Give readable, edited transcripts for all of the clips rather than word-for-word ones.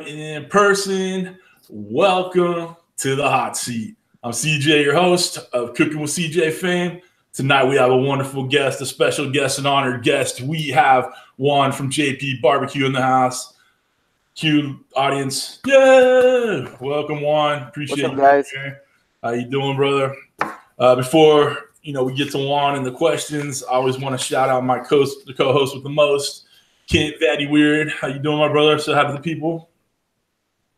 in person. Welcome to the hot seat. I'm CJ, your host of Cooking with CJ fame. Tonight we have a wonderful guest, a special guest, an honored guest. We have Juan from JP BBQ in the house. Cue audience. Yeah, welcome Juan. Appreciate What's up, guys? You here. How you doing, brother? Before we get to Juan and the questions, I always want to shout out my co-host with the most, Kent Fatty Weird. How you doing, my brother? So happy the people.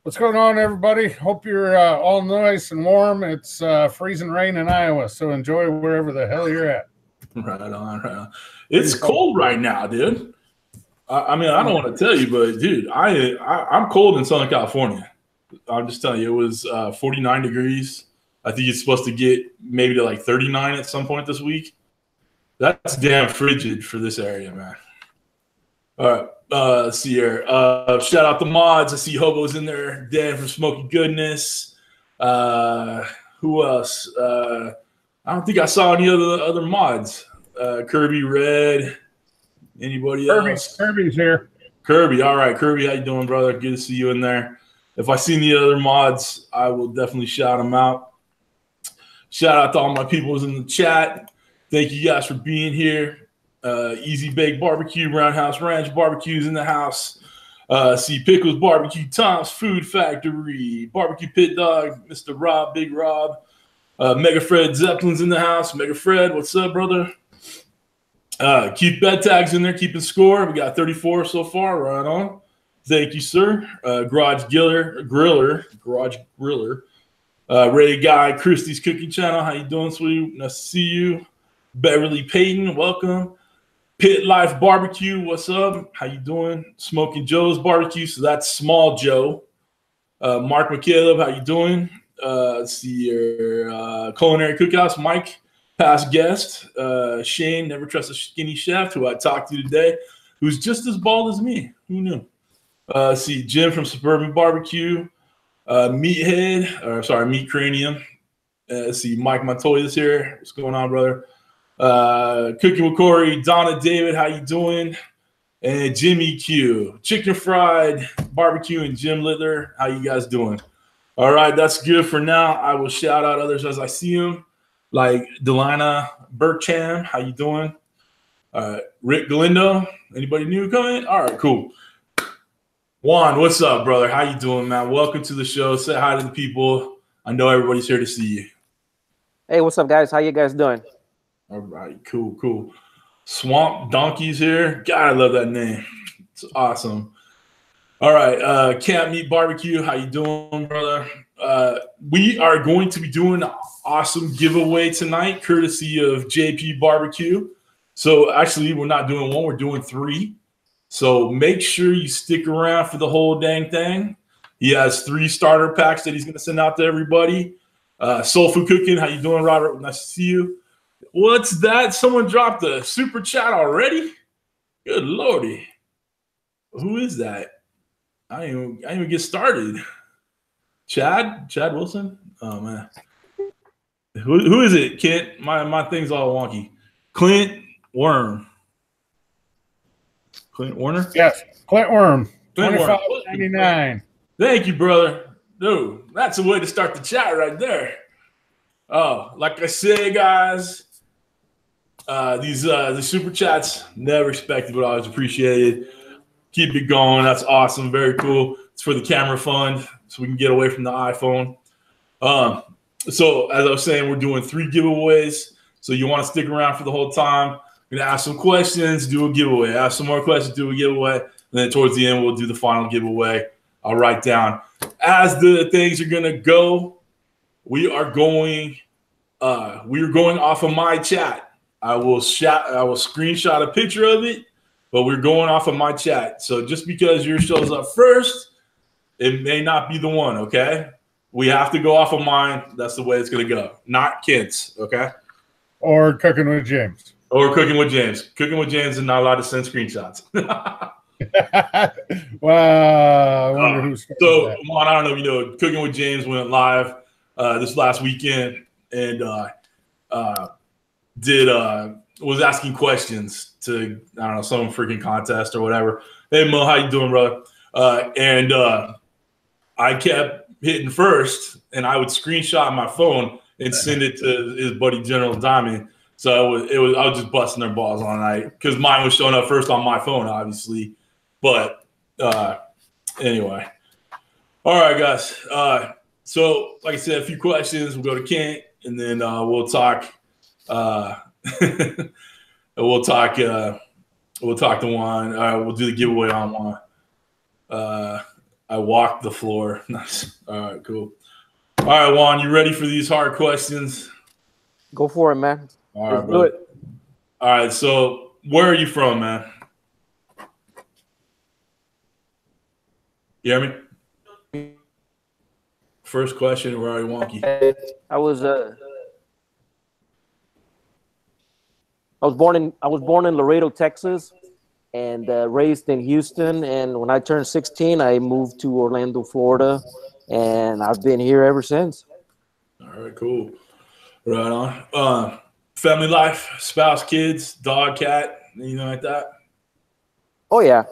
What's going on, everybody? Hope you're all nice and warm. It's freezing rain in Iowa, so enjoy wherever the hell you're at. Right on. It's cold right now, dude. I mean, I don't want to tell you, but dude, I'm cold in Southern California. I'm just telling you, it was 49 degrees. I think it's supposed to get maybe to like 39 at some point this week. That's damn frigid for this area, man. All right, let's see here. Shout out the mods. I see Hobo's in there. Dan from SmokeyGoodness. Who else? I don't think I saw any other mods. Kirby, Red. Anybody else? Kirby's here. Kirby, all right. Kirby, how you doing, brother? Good to see you in there. If I see any other mods, I will definitely shout them out. Shout out to all my peoples in the chat. Thank you guys for being here. Easy Bake Barbecue, Roundhouse Ranch Barbecues in the house. See Pickles Barbecue, Tom's Food Factory, Barbecue Pit Dog, Mr. Rob, Big Rob. Mega Fred Zeppelin's in the house. Mega Fred, what's up, brother? Keep bed tags in there, keeping score. We got 34 so far. Right on. Thank you, sir. Garage Griller. Ray Guy, Christie's Cooking Channel. How you doing, sweetie? Nice to see you. Beverly Payton, welcome. Pit Life Barbecue, what's up? How you doing? Smoking Joe's Barbecue, so that's Small Joe. Mark McCaleb, how you doing? Let's see your Culinary Cookhouse, Mike, past guest. Shane, Never Trust a Skinny Chef, who I talked to today, who's just as bald as me. Who knew? See Jim from Suburban Barbecue. Meat Cranium. See Mike Montoya's here. What's going on, brother? Cooking with Corey, Donna David, how you doing? And Jimmy Q, Chicken Fried Barbecue, and Jim Littler, how you guys doing? All right, that's good for now. I will shout out others as I see them, like Delana Burcham, how you doing? Rick Galindo, anybody new coming? All right, cool. Juan, what's up, brother? How you doing, man? Welcome to the show. Say hi to the people. I know everybody's here to see you. Hey, what's up, guys? How you guys doing? All right, cool. Swamp Donkey's here. God, I love that name. It's awesome. All right, Camp Meat Barbecue. How you doing, brother? We are going to be doing an awesome giveaway tonight, courtesy of JP BBQ. So actually, we're not doing one. We're doing 3. So make sure you stick around for the whole dang thing. He has 3 starter packs that he's going to send out to everybody. Soul Food Cooking, how you doing, Robert? Nice to see you. What's that? Someone dropped a super chat already? Good lordy. Who is that? I didn't even get started. Chad Wilson? Oh, man. Who is it, Kent? My thing's all wonky. Clint Worm. Clint Warner? Yes, Clint Worm. $25.99. Thank you, brother. Dude, that's a way to start the chat right there. Oh, like I said, guys, the super chats, never expected, but always appreciated. Keep it going. That's awesome. Very cool. It's for the camera fund, so we can get away from the iPhone. So as I was saying, we're doing 3 giveaways. So you want to stick around for the whole time. We're going to ask some questions, do a giveaway. Ask some more questions, do a giveaway. And then towards the end, we'll do the final giveaway. I'll write down. As the things are going to go, we are going off of my chat. I will screenshot a picture of it, but we're going off of my chat. So just because yours shows up first, it may not be the one, okay? We have to go off of mine. That's the way it's going to go. Not Kent's, okay? Or Cooking with James. Or Cooking with James. Cooking with James is not allowed to send screenshots. Wow. I wonder who's so, Juan, I don't know if you know, Cooking with James went live this last weekend and was asking questions to, I don't know, some freaking contest or whatever. Hey, Mo, how you doing, brother? And I kept hitting first, and I would screenshot my phone and send it to his buddy General Diamond. So I was just busting their balls all night because mine was showing up first on my phone, obviously. But anyway, all right, guys. So like I said, a few questions. We'll go to Kent, and then we'll talk. We'll talk to Juan. We'll do the giveaway on Juan. I walked the floor. Nice. All right, cool. All right, Juan, you ready for these hard questions? Go for it, man. All right, brother. Do it. All right, so where are you from, man? You hear me? First question, where are you, Wonky? I was born in Laredo, Texas, and raised in Houston. And when I turned 16, I moved to Orlando, Florida, and I've been here ever since. All right, cool. Right on. Family life, spouse, kids, dog, cat, anything like that? Oh yeah,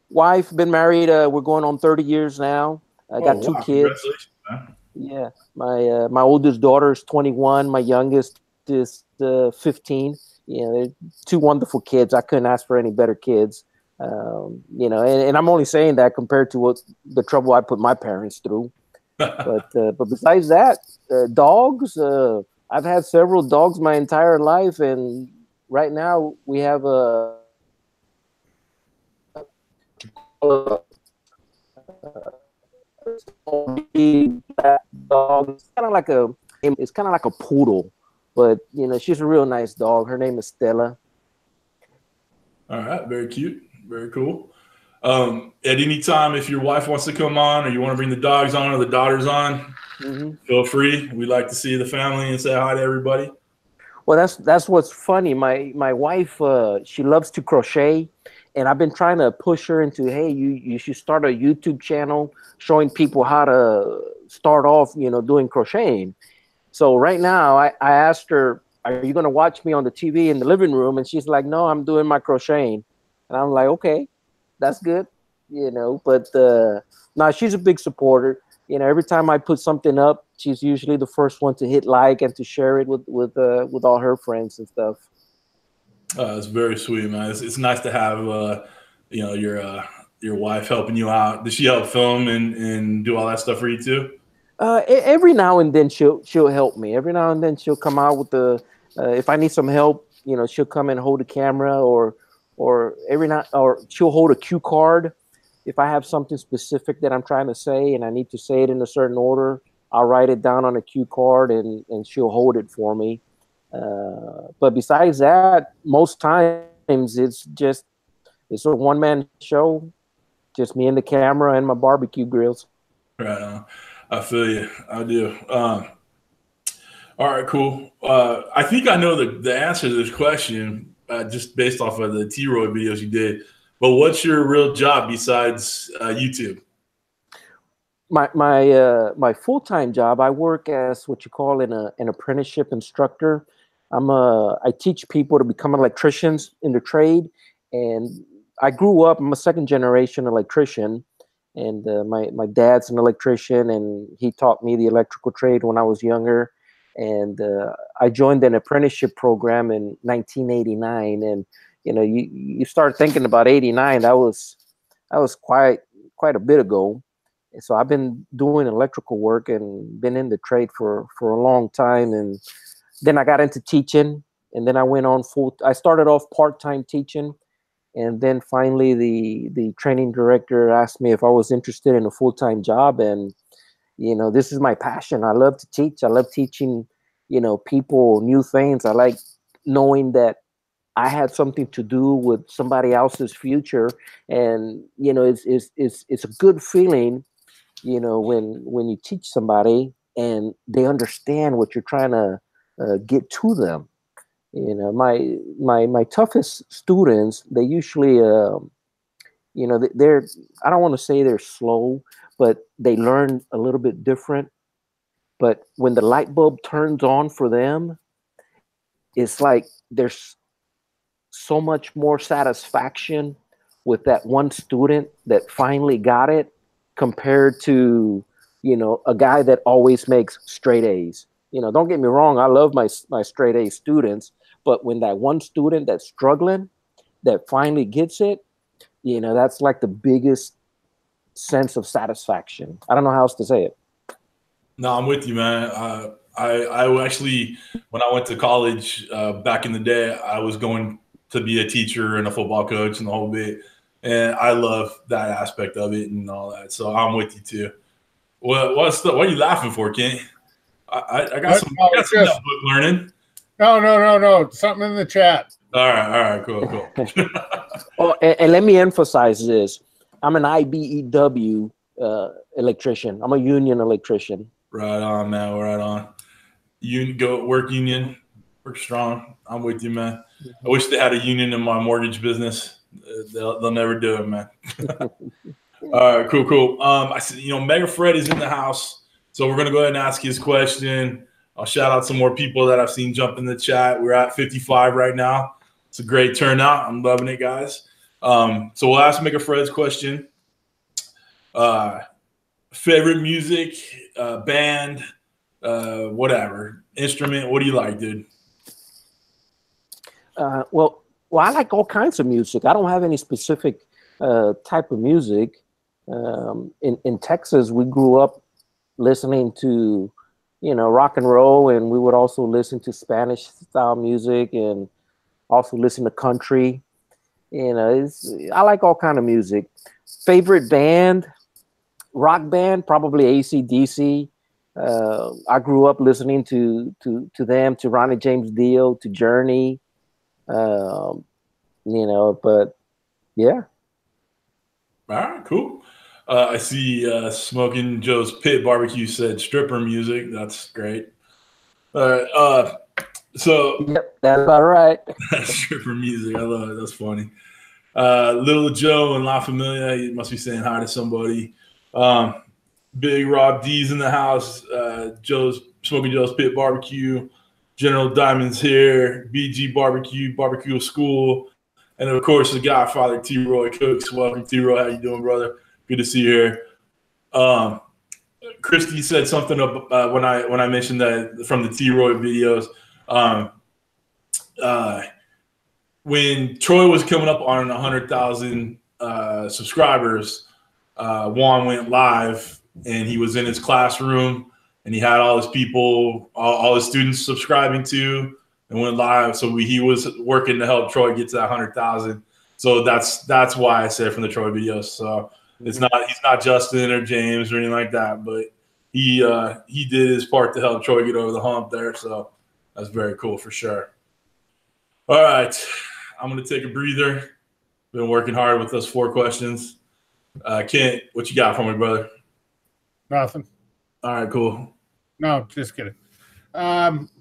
wife, been married. We're going on 30 years now. I got two kids. Congratulations, man. Yeah, my oldest daughter is 21. My youngest is 15. You know, they're two wonderful kids. I couldn't ask for any better kids. You know, and I'm only saying that compared to what the trouble I put my parents through. But besides that, dogs. I've had several dogs my entire life, and right now we have a dog. It's kind of like a poodle, but you know, she's a real nice dog. Her name is Stella. All right, very cute, very cool. At any time, if your wife wants to come on, or you want to bring the dogs on or the daughters on, feel free. We like to see the family and say hi to everybody. Well, that's what's funny. My wife, she loves to crochet, and I've been trying to push her into, hey, you should start a YouTube channel showing people how to start off, you know, doing crocheting. So right now, I asked her, are you going to watch me on the TV in the living room? And she's like, no, I'm doing my crocheting. And I'm like, okay, that's good, you know. But no, she's a big supporter. You know, every time I put something up, she's usually the first one to hit like and to share it with all her friends and stuff. It's very sweet, man. It's nice to have you know, your wife helping you out. Does she help film and do all that stuff for you too? Every now and then she'll help me. Every now and then she'll come out with the if I need some help, you know, she'll come and hold the camera, or she'll hold a cue card. If I have something specific that I'm trying to say and I need to say it in a certain order, I'll write it down on a cue card and she'll hold it for me. But besides that, most times it's a one-man show, just me and the camera and my barbecue grills. Right on. I feel you. I do. All right, cool. I think I know the answer to this question just based off of the T-Roy videos you did. But what's your real job besides YouTube? My full-time job, I work as what you call an apprenticeship instructor. I teach people to become electricians in the trade, and I grew up. I'm a second-generation electrician, and my dad's an electrician, and he taught me the electrical trade when I was younger. And I joined an apprenticeship program in 1989, and you know, you start thinking about 89. That was quite a bit ago. So I've been doing electrical work and been in the trade for a long time. And then I got into teaching, and then I went on I started off part-time teaching, and then finally the training director asked me if I was interested in a full-time job. And you know, this is my passion. I love to teach. I love teaching, you know, people new things. I like knowing that I had something to do with somebody else's future. And you know, it's a good feeling, you know, when you teach somebody and they understand what you're trying to get to them. You know, my toughest students, they usually you know, they're, I don't want to say they're slow, but they learn a little bit different. But when the light bulb turns on for them, it's like there's so much more satisfaction with that one student that finally got it. compared to, you know, a guy that always makes straight A's. You know, don't get me wrong, I love my straight A students, but when that one student that's struggling, that finally gets it, you know, that's like the biggest sense of satisfaction. I don't know how else to say it. No, I'm with you, man. I actually, when I went to college back in the day, I was going to be a teacher and a football coach and the whole bit. And I love that aspect of it and all that. So I'm with you too. What are you laughing for, Ken? I got some book learning. No. Something in the chat. All right, cool. Oh, and let me emphasize this. I'm an IBEW electrician. I'm a union electrician. Right on, man. Right on. Go work union, work strong. I'm with you, man. I wish they had a union in my mortgage business. They'll never do it, man. All right, cool. I see, you know, Mega Fred is in the house, so we're gonna go ahead and ask his question. I'll shout out some more people that I've seen jump in the chat. We're at 55 right now. It's a great turnout. I'm loving it, guys. So we'll ask Mega Fred's question. Favorite music, band, whatever, instrument. What do you like, dude? Well, I like all kinds of music. I don't have any specific type of music. In Texas, we grew up listening to, you know, rock and roll, and we would also listen to Spanish style music and also listen to country. You know, I like all kind of music. Favorite band, rock band, probably AC/DC. I grew up listening to them, to Ronnie James Dio, to Journey. You know, but yeah. All right, cool. I see Smoking Joe's Pit Barbecue said stripper music. That's great. All right. So yep, that's about right. Stripper music. I love it. That's funny. Little Joe and La Familia, he must be saying hi to somebody. Big Rob D's in the house. Smoking Joe's Pit Barbecue. General Diamond's here. BG Barbecue School. And of course, the Godfather T-Roy Cooks. Welcome, T-Roy. How you doing, brother? Good to see you here. Christy said something when I mentioned that from the T-Roy videos. When Troy was coming up on 100,000 subscribers, Juan went live, and he was in his classroom, and he had all his people, all his students subscribing to, and went live. So he was working to help Troy get to that 100,000. So that's why I said from the Troy videos. So he's not Justin or James or anything like that, but he did his part to help Troy get over the hump there. So that's very cool for sure. All right, I'm gonna take a breather. Been working hard with those 4 questions. Kent, what you got for me, brother? Nothing. All right, cool. No, just kidding.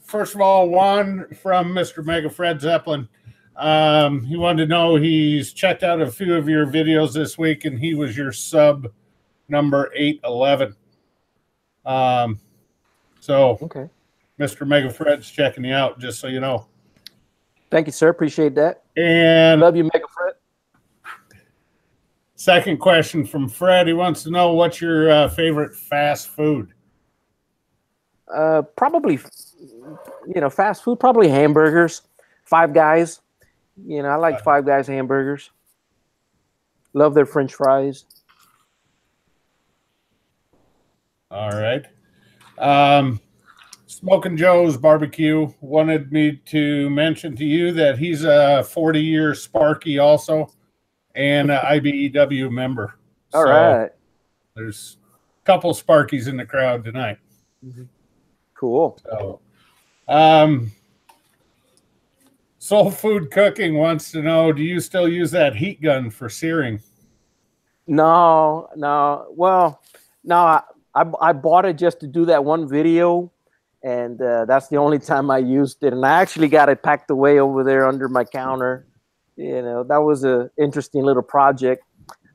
First of all, Juan from Mr. Mega Fred Zeppelin. He wanted to know, he's checked out a few of your videos this week, and he was your sub number 811. So okay, Mr. Mega Fred's checking you out, just so you know. Thank you, sir. Appreciate that. And love you, Mega Fred. Second question from Fred. He wants to know, what's your favorite fast food? Probably, you know, fast food, probably hamburgers. Five Guys. You know, I like Five Guys hamburgers. Love their French fries. All right. Smoking Joe's Barbecue wanted me to mention to you that he's a 40-year Sparky also, and an IBEW member. All right. There's a couple Sparkies in the crowd tonight. Mm-hmm. Cool. So, Soul Food Cooking wants to know, do you still use that heat gun for searing? No. Well, no, I bought it just to do that one video, and that's the only time I used it. And I actually got it packed away over there under my counter. You know, that was an interesting little project.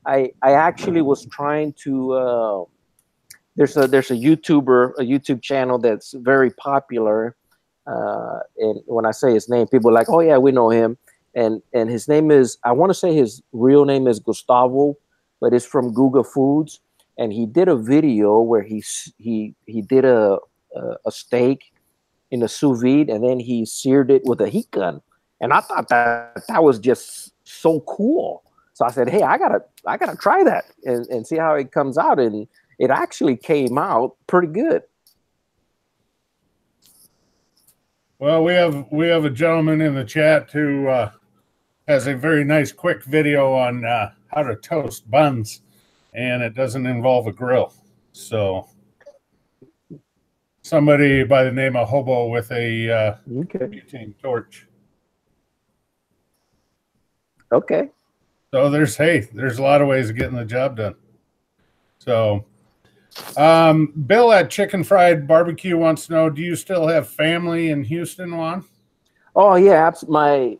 I actually was trying to. There's a YouTube channel that's very popular. And when I say his name, people are like, oh yeah, we know him. And his name is, I want to say his real name is Gustavo, but it's from Guga Foods. and he did a video where he did a steak in a sous vide, and then he seared it with a heat gun. And I thought that was just so cool. So I said, hey, I gotta try that and see how it comes out. And it actually came out pretty good. Well, we have a gentleman in the chat who has a very nice quick video on how to toast buns, and it doesn't involve a grill. So somebody by the name of Hobo with a butane torch. Okay. So there's a lot of ways of getting the job done. So Bill at Chicken Fried Barbecue wants to know, do you still have family in Houston, Juan? Oh yeah, my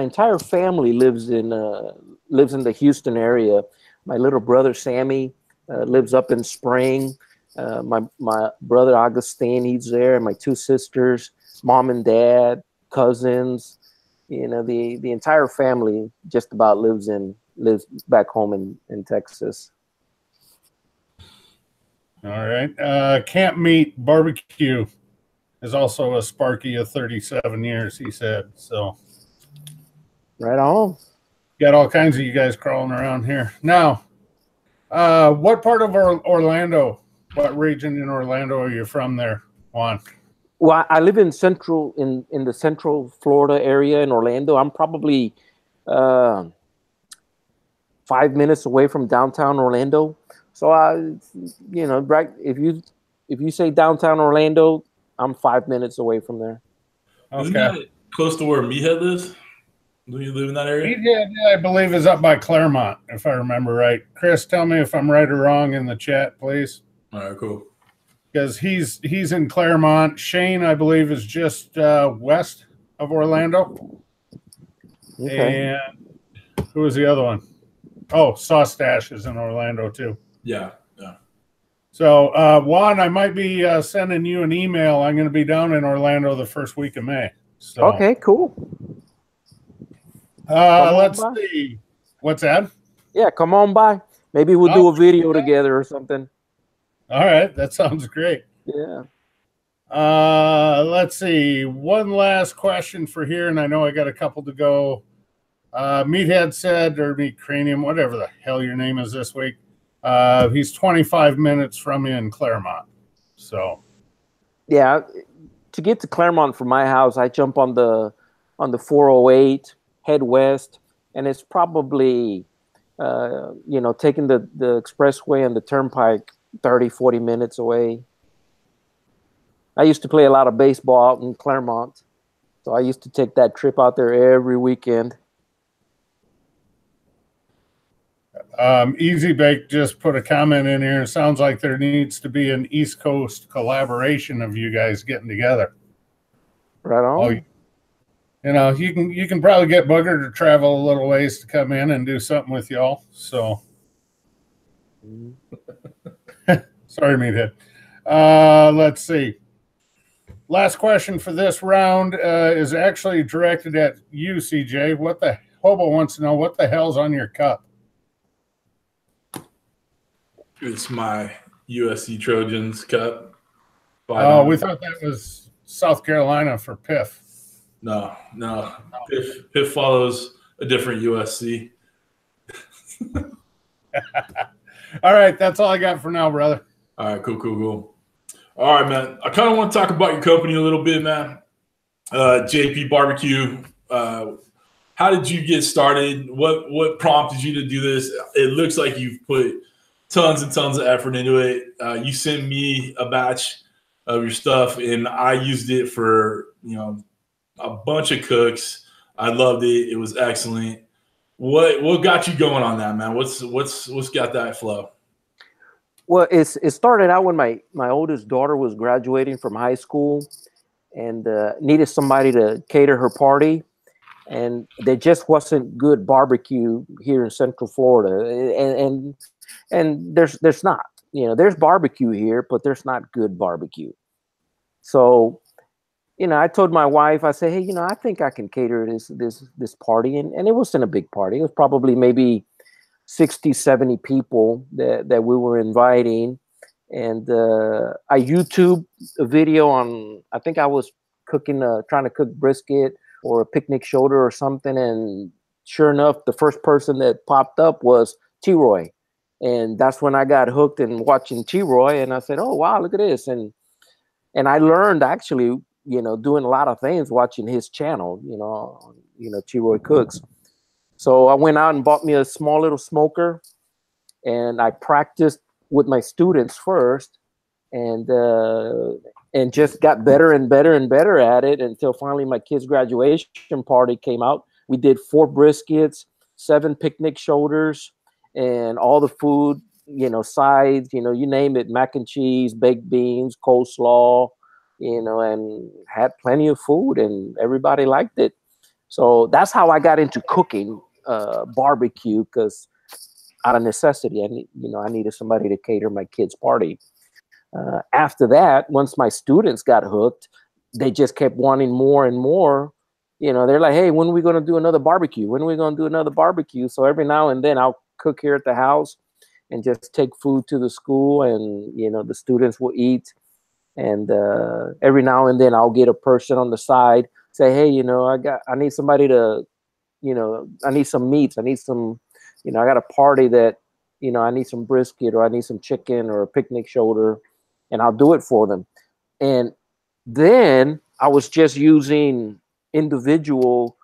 entire family lives in the Houston area. My little brother Sammy lives up in Spring. My brother Augustine, he's there, and my two sisters, mom and dad, cousins. You know, the entire family just about lives back home in Texas. All right. Camp Meat Barbecue is also a Sparky of 37 years, he said. So right on. Got all kinds of you guys crawling around here. Now, what part of Orlando, what region in Orlando are you from there, Juan? Well, I live in the Central Florida area in Orlando. I'm probably 5 minutes away from downtown Orlando. So right, if you say downtown Orlando, I'm 5 minutes away from there. Okay. Isn't that close to where Meathead lives? Do you live in that area? Meathead, I believe, is up by Claremont, if I remember right. Chris, tell me if I'm right or wrong in the chat, please. All right, cool. Because he's in Claremont. Shane, I believe, is just west of Orlando. Okay. And who was the other one? Oh, Sauce Stash is in Orlando too. Yeah. So, Juan, I might be sending you an email. I'm going to be down in Orlando the first week of May. So, okay, cool. Let's see. What's that? Yeah, come on by. Maybe we'll do a video together or something. All right, that sounds great. Yeah. Let's see. One last question for here, and I know I got a couple to go. Meathead said, or Meat Cranium, whatever the hell your name is this week. He's 25 minutes from you in Claremont. So, yeah, to get to Claremont from my house, I jump on the 408, head west, and it's probably taking the expressway and the turnpike 30-40 minutes away. I used to play a lot of baseball out in Claremont, so I used to take that trip out there every weekend. Easy Bake just put a comment in here. It sounds like there needs to be an East Coast collaboration of you guys getting together. Right on. Oh, you can probably get Booger to travel a little ways to come in and do something with y'all. So, sorry, Meathead. Let's see. Last question for this round is actually directed at you, CJ. Hobo wants to know what the hell's on your cup. It's my USC Trojans cup. Oh, we thought that was South Carolina for Piff. No. Piff follows a different USC. All right, that's all I got for now, brother. All right, cool. All right, man. I kind of want to talk about your company a little bit, man. JP Barbecue. How did you get started? What prompted you to do this? It looks like you've put tons and tons of effort into it. You sent me a batch of your stuff, and I used it for a bunch of cooks. I loved it. It was excellent. What got you going on that, man? What's got that flow? Well, it started out when my oldest daughter was graduating from high school and needed somebody to cater her party. And there just wasn't good barbecue here in Central Florida. And there's not. There's barbecue here, but there's not good barbecue. So, I told my wife, I said, hey, I think I can cater this party. And it wasn't a big party. It was probably maybe 60, 70 people that we were inviting. And I YouTube a video on, I think I was cooking, trying to cook brisket or a picnic shoulder or something. And sure enough, the first person that popped up was T-Roy. And that's when I got hooked in watching T-Roy. And I said, oh, wow, look at this. And I learned actually, you know, doing a lot of things watching his channel, you know, T-Roy Cooks. So I went out and bought me a small little smoker, and I practiced with my students first, and just got better and better and better at it until finally my kids' graduation party came out. We did 4 briskets, 7 picnic shoulders, and all the food, you know, sides, you know, you name it, mac and cheese, baked beans, coleslaw, you know, and had plenty of food, and everybody liked it. So that's how I got into cooking barbecue, because out of necessity, I needed somebody to cater my kids' party. After that, once my students got hooked, they just kept wanting more and more. You know, they're like, hey, when are we going to do another barbecue? When are we going to do another barbecue? So every now and then I'll cook here at the house and just take food to the school, and, you know, the students will eat. And every now and then I'll get a person on the side, say, hey, you know, I need somebody to, you know, I need some meats. I need some, you know, I got a party that, you know, I need some brisket, or I need some chicken or a picnic shoulder, and I'll do it for them. And then I was just using individual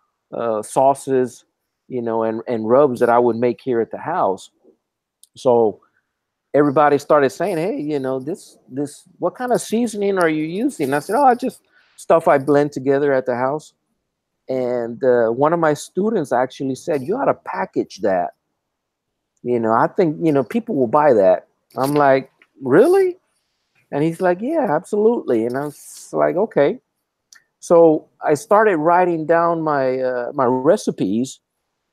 sauces, you know, and rubs that I would make here at the house. So everybody started saying, hey, you know, this, what kind of seasoning are you using? And I said, oh, I just stuff I blend together at the house. And one of my students actually said, you ought to package that. You know, I think, you know, people will buy that. I'm like, really? And he's like, yeah, absolutely. And I was like, okay. So I started writing down my my recipes,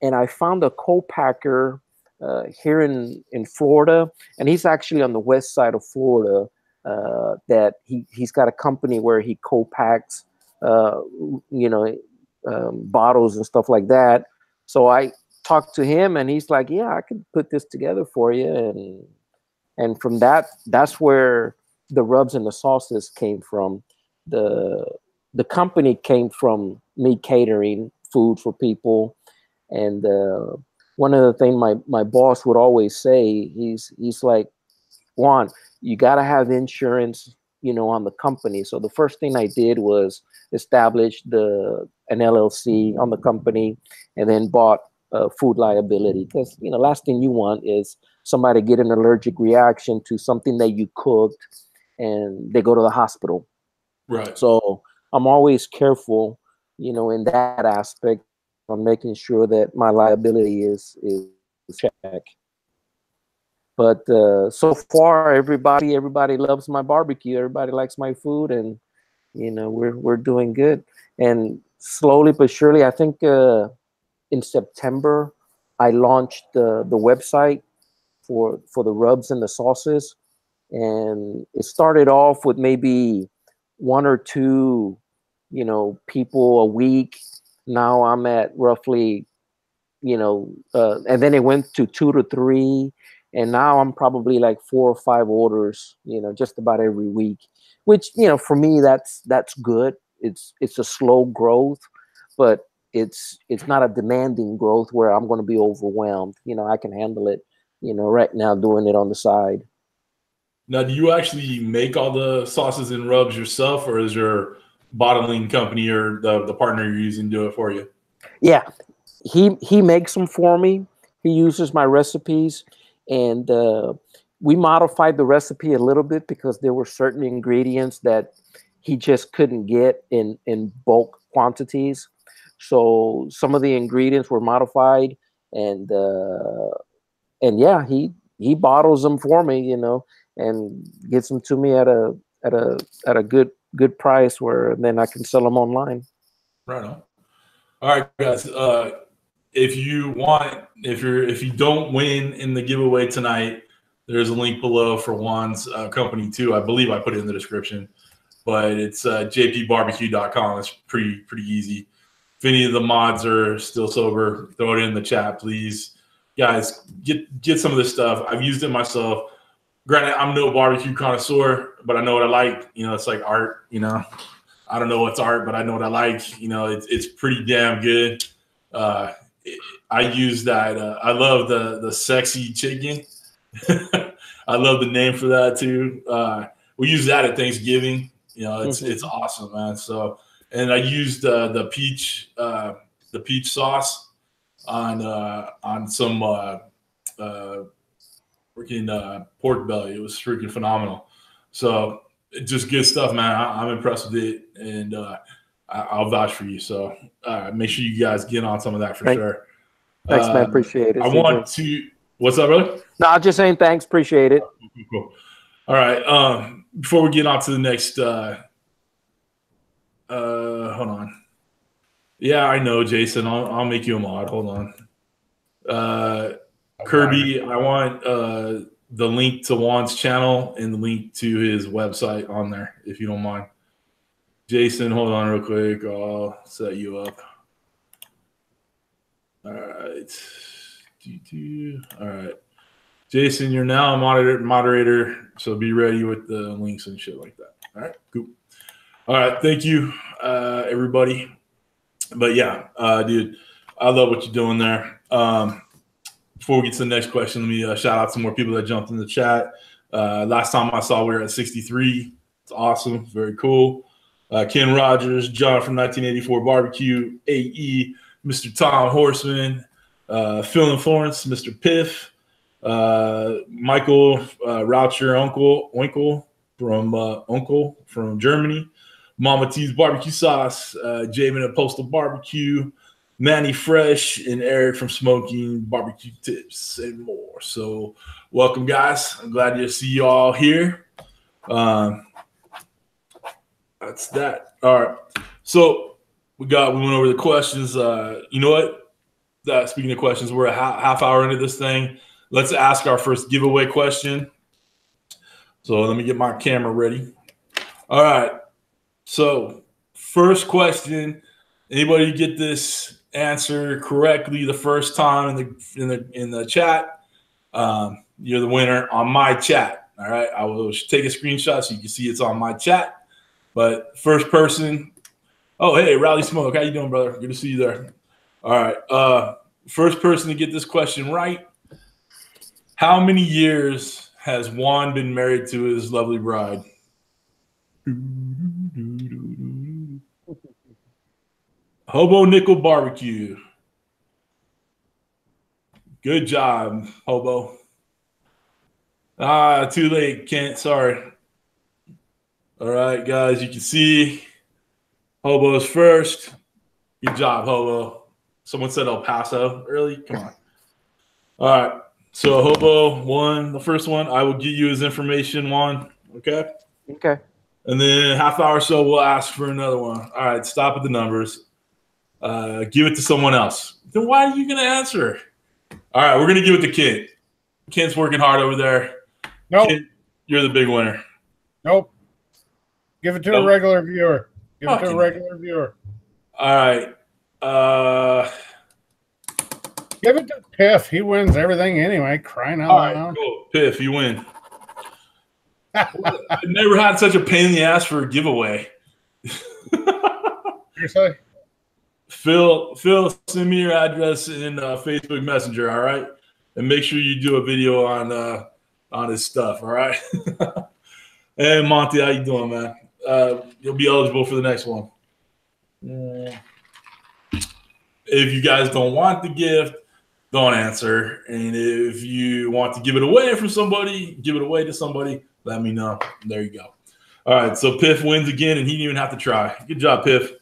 and I found a co-packer here in Florida, and he's actually on the west side of Florida. That he's got a company where he co-packs, you know, bottles and stuff like that. So I talked to him, and he's like, yeah, I can put this together for you. And from that's where the rubs and the sauces came from. The company came from me catering food for people. And one of the things my boss would always say, he's like, Juan, you got to have insurance, you know, on the company. So the first thing I did was establish an LLC on the company, and then bought food liability, because, you know, last thing you want is somebody get an allergic reaction to something that you cooked and they go to the hospital. Right. So I'm always careful, you know, in that aspect, on making sure that my liability is checked. But so far, everybody loves my barbecue. Everybody likes my food, and, you know, we're doing good. And slowly but surely, I think in September, I launched the website for the rubs and the sauces. And it started off with maybe 1 or 2, you know, people a week. Now I'm at roughly, you know, and then it went to 2 to 3. And now I'm probably like 4 or 5 orders, you know, just about every week, which, you know, for me, that's good. It's a slow growth, but it's not a demanding growth where I'm going to be overwhelmed. You know, I can handle it, you know, right now doing it on the side. Now, do you actually make all the sauces and rubs yourself, or is your bottling company or the partner you're using do it for you? Yeah, he makes them for me. He uses my recipes, and we modified the recipe a little bit because there were certain ingredients that he just couldn't get in bulk quantities. So some of the ingredients were modified, and yeah, he bottles them for me, you know, and gets them to me at a good price, where then I can sell them online. Right on. All right, guys. If you don't win in the giveaway tonight, there's a link below for Juan's company too. I believe I put it in the description, but it's jpbarbecue.com. It's pretty easy. If any of the mods are still sober, throw it in the chat, please. guys, get some of this stuff. I've used it myself. Granted, I'm no barbecue connoisseur, but I know what I like. You know, it's like art. You know, I don't know what's art, but I know what I like. You know, it's pretty damn good. I use that. I love the sexy chicken. I love the name for that too. We use that at Thanksgiving. You know, it's awesome, man. So, and I used the peach sauce on some freaking pork belly. It was freaking phenomenal. So, just good stuff, man. I'm impressed with it, and I'll vouch for you. So, make sure you guys get on some of that for sure. Thanks, man. Appreciate it. I want to. What's up, brother? No, I'm just saying thanks. Appreciate it. Cool. All right. Before we get on to the next, hold on. Yeah, I know, Jason. I'll make you a mod. Hold on. Kirby, I want the link to Juan's channel and the link to his website on there, if you don't mind. Jason, hold on real quick. I'll set you up. All right. All right. Jason, you're now a moderator, so be ready with the links and shit like that. All right, cool. All right, thank you, everybody. But yeah, dude, I love what you're doing there. Before we get to the next question, let me shout out some more people that jumped in the chat. Last time I saw we were at 63. It's awesome, very cool. Ken Rogers, John from 1984 Barbecue, AE, Mr. Tom Horseman, Phil and Florence, Mr. Piff, Michael Raucher, Uncle from Germany, Mama T's Barbecue Sauce, Jamin at Postal Barbecue, Manny Fresh, and Eric from Smoking Barbecue Tips and more. So welcome, guys. I'm glad to see you all here. That's that. All right. So we went over the questions. You know what? Speaking of questions, we're a half hour into this thing. Let's ask our first giveaway question. So let me get my camera ready. All right. So first question. Anybody get this answer correctly the first time in the chat? You're the winner on my chat. All right. I will take a screenshot so you can see it's on my chat. But first person. Oh, hey, Rally Smoke. How you doing, brother? Good to see you there. All right. First person to get this question right. How many years has Juan been married to his lovely bride? Hobo Nichol BBQ. Good job, Hobo. Too late, Kent. Sorry. All right, guys, you can see Hobo's first. Good job, Hobo. Someone said El Paso. Really? Come on. All right. So Hobo won the first one. I will give you his information, Juan. Okay? Okay. And then half hour or so, we'll ask for another one. All right, stop at the numbers. Give it to someone else. Then why are you going to answer? All right, we're going to give it to Kent. Kent's working hard over there. Nope. Kent, you're the big winner. Nope. Give it to a regular viewer. Give it to a regular viewer. All right. Give it to Piff. He wins everything anyway. Crying out loud. All right, cool. Piff, you win. I've never had such a pain in the ass for a giveaway. Seriously? Phil, send me your address in Facebook Messenger, all right? And make sure you do a video on his stuff, all right? Hey, Monty, how you doing, man? You'll be eligible for the next one. If you guys don't want the gift, don't answer. And if you want to give it away from somebody, give it away to somebody, let me know. There you go. All right, so Piff wins again, and he didn't even have to try. Good job, Piff.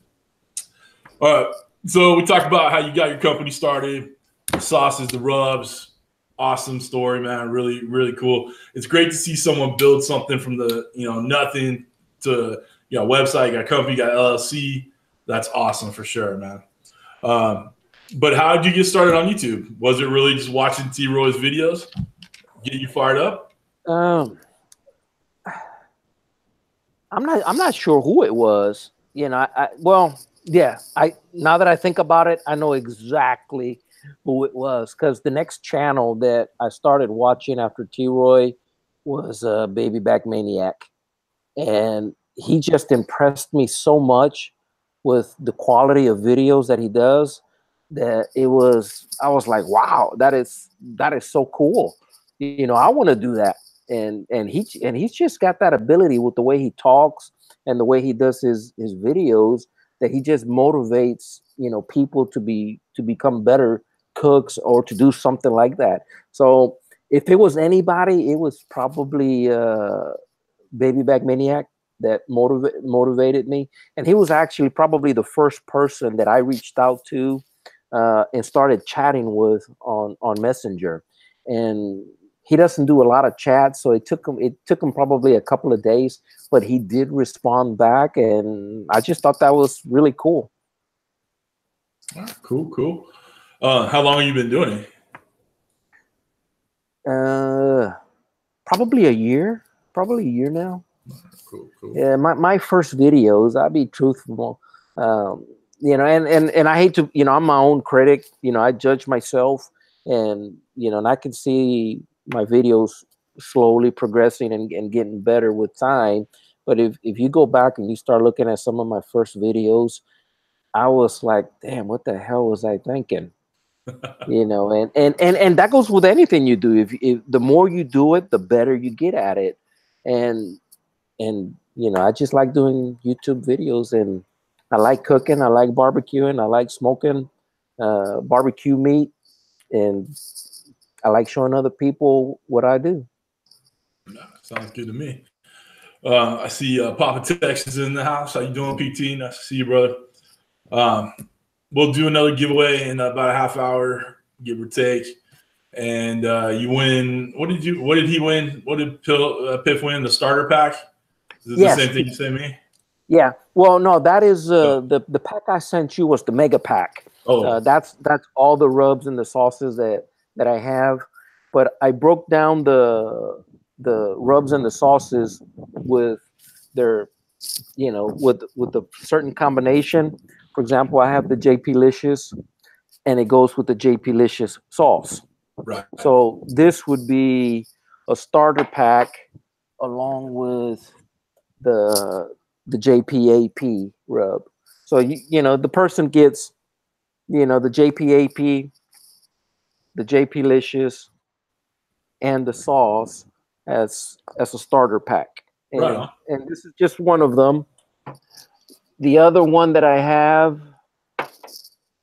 All right, so we talked about how you got your company started, the sauces, the rubs. Awesome story, man. Really, really cool. It's great to see someone build something from the, nothing to, website, got a company, got LLC. That's awesome for sure, man. But how did you get started on YouTube? Was it really just watching T-Roy's videos get you fired up? I'm not sure who it was. Now that I think about it, I know exactly. Who it was, because the next channel that I started watching after T-Roy was Baby Back Maniac, and he just impressed me so much with the quality of videos that he does that I was like, wow, that is so cool. You know, I want to do that. And he's just got that ability with the way he talks and the way he does his videos, that he just motivates, you know, people to become better cooks or to do something like that. So if it was anybody, it was probably Baby Back Maniac that motivated me. And he was actually probably the first person that I reached out to and started chatting with on Messenger. And he doesn't do a lot of chats, so it took him probably a couple of days, but he did respond back, and I just thought that was really cool. Cool. How long have you been doing it? Probably a year now. Cool. Yeah, my first videos, I'll be truthful. You know, and I hate to, you know, I'm my own critic. You know, I judge myself, and you know, and I can see my videos slowly progressing and getting better with time. But if you go back and you start looking at some of my first videos, I was like, damn, what the hell was I thinking? You know, and that goes with anything you do. If the more you do it, the better you get at it. And you know, I just like doing YouTube videos, and I like cooking, I like barbecuing, I like smoking barbecue meat, and I like showing other people what I do. Sounds good to me. I see Papa Texas in the house. How you doing, PT? Nice to see you, brother. We'll do another giveaway in about a half hour, give or take. And you win. What did he win? What did Piff win? The starter pack? Is it the same thing you sent me? Yeah. Well, no, that is the pack I sent you was the mega pack. Oh, that's all the rubs and the sauces that I have. But I broke down the rubs and the sauces with their, you know, with a certain combination. For example, I have the JP-licious, and it goes with the JP-licious sauce. right. So this would be a starter pack along with the JPAP rub. So you know, the person gets, you know, the JPAP, the JP-licious, and the sauce as a starter pack. And, right. And this is just one of them. The other one that I have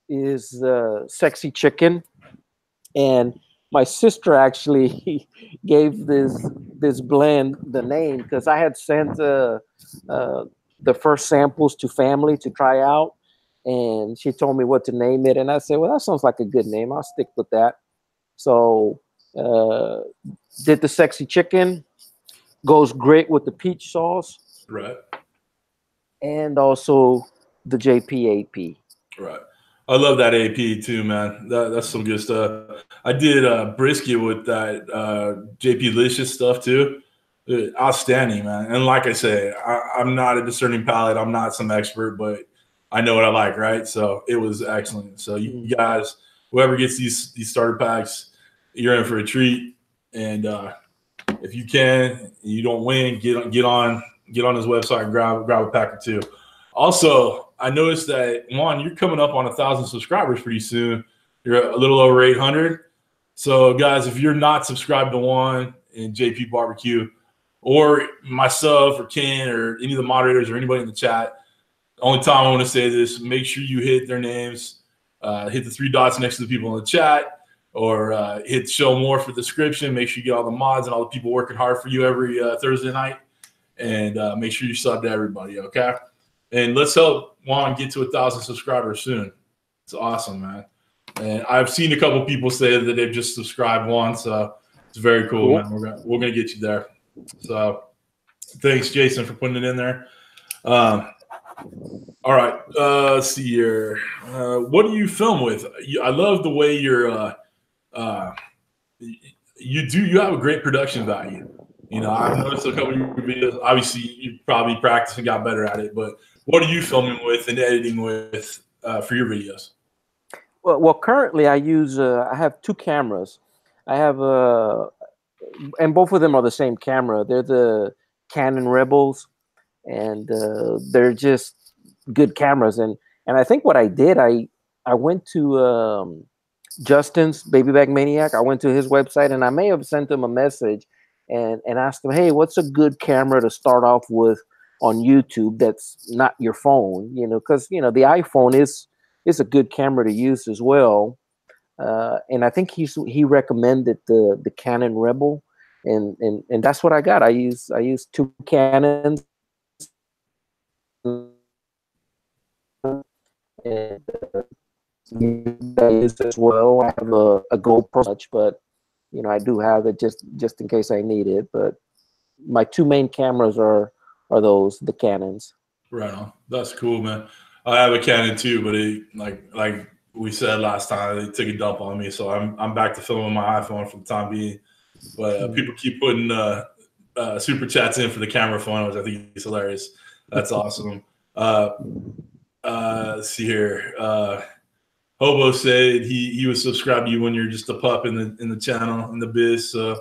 is Sexy Chicken, and my sister actually gave this blend the name because I had sent the first samples to family to try out, and she told me what to name it, and I said, well, that sounds like a good name. I'll stick with that. So did the Sexy Chicken, goes great with the peach sauce, Right. and also the JPAP. Right. I love that AP too, man. That's some good stuff. I did brisket with that JP-licious stuff too. Outstanding, man. And like I say, I'm not a discerning palate. I'm not some expert, but I know what I like, right? So it was excellent. So you guys, whoever gets these starter packs, you're in for a treat. And if you can, you don't win, get on his website and grab a pack or two. Also, I noticed that, Juan, you're coming up on 1,000 subscribers pretty soon. You're a little over 800. So, guys, if you're not subscribed to Juan and JP Barbecue, or myself or Ken or any of the moderators or anybody in the chat, the only time I want to say this, make sure you hit their names, hit the 3 dots next to the people in the chat, or hit show more for the description. Make sure you get all the mods and all the people working hard for you every Thursday night. And make sure you sub to everybody, okay? And let's help Juan get to 1,000 subscribers soon. It's awesome, man. And I've seen a couple people say that they've just subscribed Juan, so it's very cool, man. We're gonna get you there. So thanks, Jason, for putting it in there. All right, let's see here. What do you film with? I love the way you're. You have a great production value. You know, I've noticed a couple of your videos. Obviously, you probably practiced and got better at it, but what are you filming with and editing with for your videos? Well, currently I use I have two cameras. I have and both of them are the same camera. They're the Canon Rebels, and they're just good cameras. And I think what I did, I went to Justin's Baby Bag Maniac. I went to his website, and I may have sent him a message and asked him, hey, what's a good camera to start off with on YouTube that's not your phone? You know, because the iPhone is a good camera to use as well. And I think he recommended the Canon Rebel, and that's what I got. I use two Canons, and I use as well. I have a GoPro, but I do have it just in case I need it. But my two main cameras are the Canons. Right on. That's cool, man. I have a Canon too, but it like we said last time, they took a dump on me, so I'm back to filming my iPhone for the time being. But people keep putting super chats in for the camera phone, which I think is hilarious. That's awesome. Let's see here. Hobo said he was subscribed to you when you're just a pup in the channel in the biz. So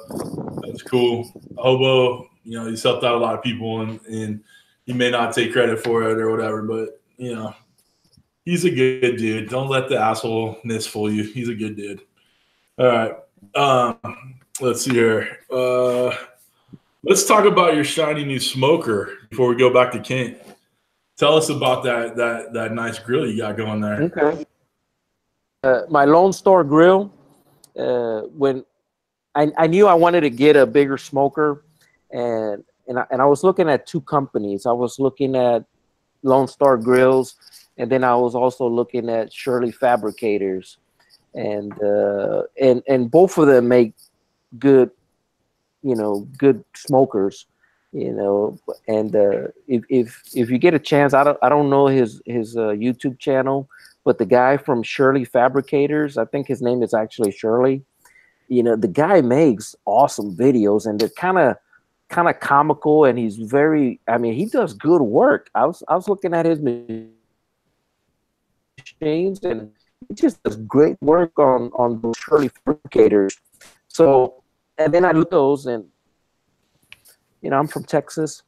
that's cool. Hobo, he's helped out a lot of people, and he may not take credit for it or whatever, but he's a good dude. Don't let the assholeness fool you. He's a good dude. All right. Let's see here. Let's talk about your shiny new smoker before we go back to Kent. Tell us about that nice grill you got going there. Okay. My Lone Star Grill. When I knew I wanted to get a bigger smoker, and I was looking at two companies. I was looking at Lone Star Grills, and then I was also looking at Shirley Fabricators, and both of them make good, good smokers, and if you get a chance, I don't know his YouTube channel, but the guy from Shirley Fabricators, I think his name is actually Shirley. The guy makes awesome videos, and they're kind of comical, and he's very. I mean, he does good work. I was looking at his machines, and he just does great work on those Shirley Fabricators. So, and then I look at those, and I'm from Texas.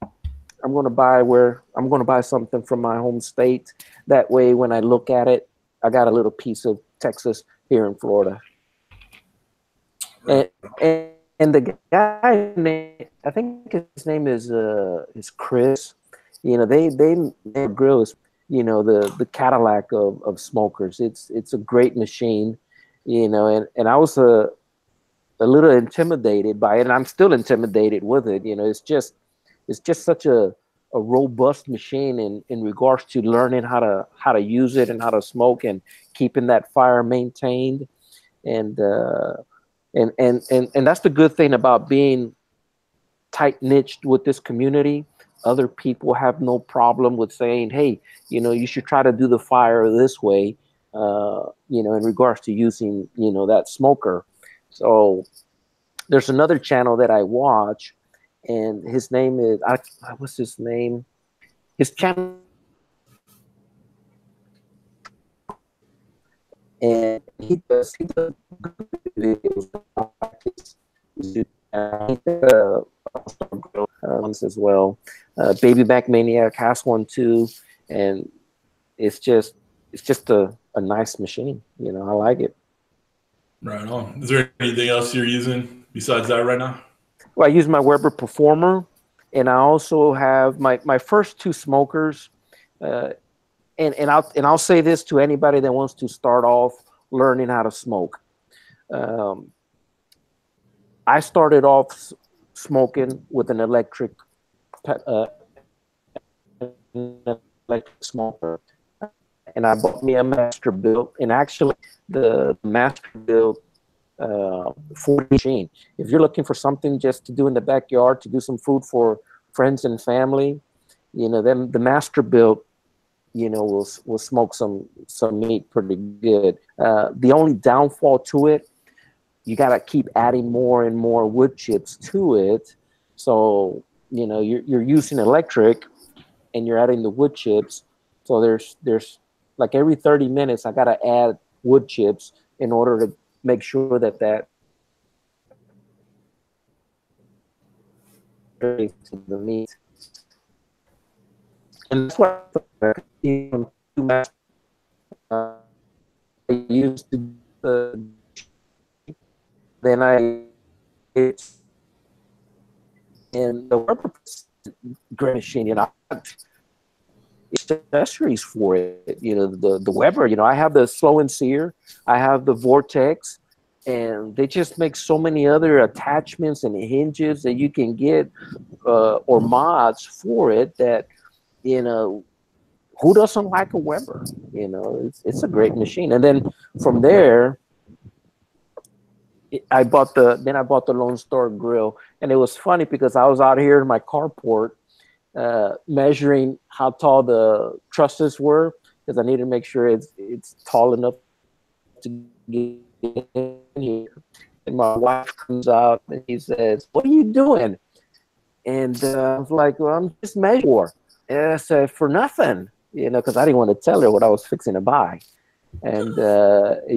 I'm going to buy something from my home state. That way, when I look at it, I got a little piece of Texas here in Florida. And the guy, I think his name is Kris. Their grill is the Cadillac of smokers. It's a great machine, and I was a little intimidated by it, and I'm still intimidated with it. It's just such a robust machine in regards to learning how to use it and how to smoke and keeping that fire maintained. And that's the good thing about being tight niched with this community. Other people have no problem with saying, hey, you should try to do the fire this way, in regards to using, that smoker. So there's another channel that I watch, and his name is, what's his name? His channel, and he does videos ones as well. Baby Back Maniac has one too, and it's just a nice machine. I like it. Right on. Is there anything else you're using besides that right now? Well, I use my Weber Performer, and I also have my first two smokers. And I'll say this to anybody that wants to start off learning how to smoke. I started off smoking with an electric smoker, and I bought me a Masterbuilt, and actually the Masterbuilt 40 machine. If you're looking for something just to do in the backyard, to do some food for friends and family, then the Masterbuilt, will smoke some meat pretty good. The only downfall to it, you got to keep adding more and more wood chips to it. So, you're using electric and you're adding the wood chips. So there's like every 30 minutes, I got to add wood chips in order to make sure that to the meat. And that's what I used to. Then it's in the Weber grill machine, you know, accessories for it. You know, the Weber, you know, I have the slow and sear, I have the Vortex, and they just make so many other attachments and hinges that you can get or mods for it that, you know, who doesn't like a Weber? You know, it's a great machine. And then from there, I bought the Lone Star grill, and it was funny because I was out here in my carport measuring how tall the trusses were because I needed to make sure it's tall enough to get in here. And my wife comes out and he says, "What are you doing?" And I was like, "Well, I'm just measuring." And I said, "For nothing," you know, because I didn't want to tell her what I was fixing to buy. And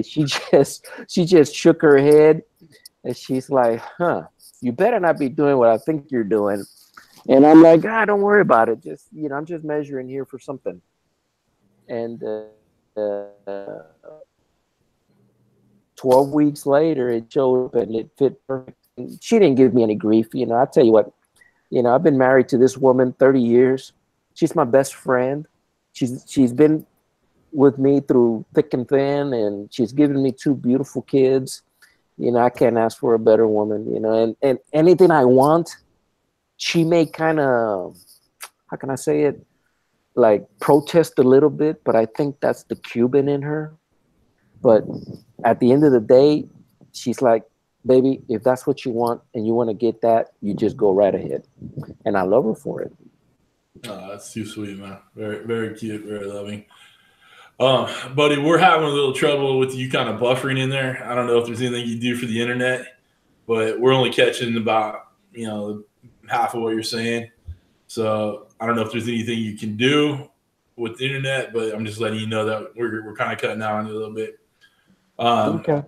she just shook her head, and she's like, "Huh, you better not be doing what I think you're doing." And I'm like, don't worry about it. Just, you know, I'm just measuring here for something. And 12 weeks later, it showed up and it fit perfect. She didn't give me any grief. You know, I tell you what, you know, I've been married to this woman 30 years. She's my best friend. She's been with me through thick and thin, and she's given me 2 beautiful kids. You know, I can't ask for a better woman, you know, and anything I want, she may kind of, how can I say it, like protest a little bit, but I think that's the Cuban in her. But at the end of the day, she's like, "Baby, if that's what you want and you want to get that, you just go right ahead." And I love her for it. Oh, that's too sweet, man. Very, very cute, very loving. Buddy, we're having a little trouble with you kind of buffering in there. I don't know if there's anything you do for the internet, but we're only catching about, you know, half of what you're saying. So I don't know if there's anything you can do with the internet, but I'm just letting you know that we're kind of cutting out on you a little bit. Okay.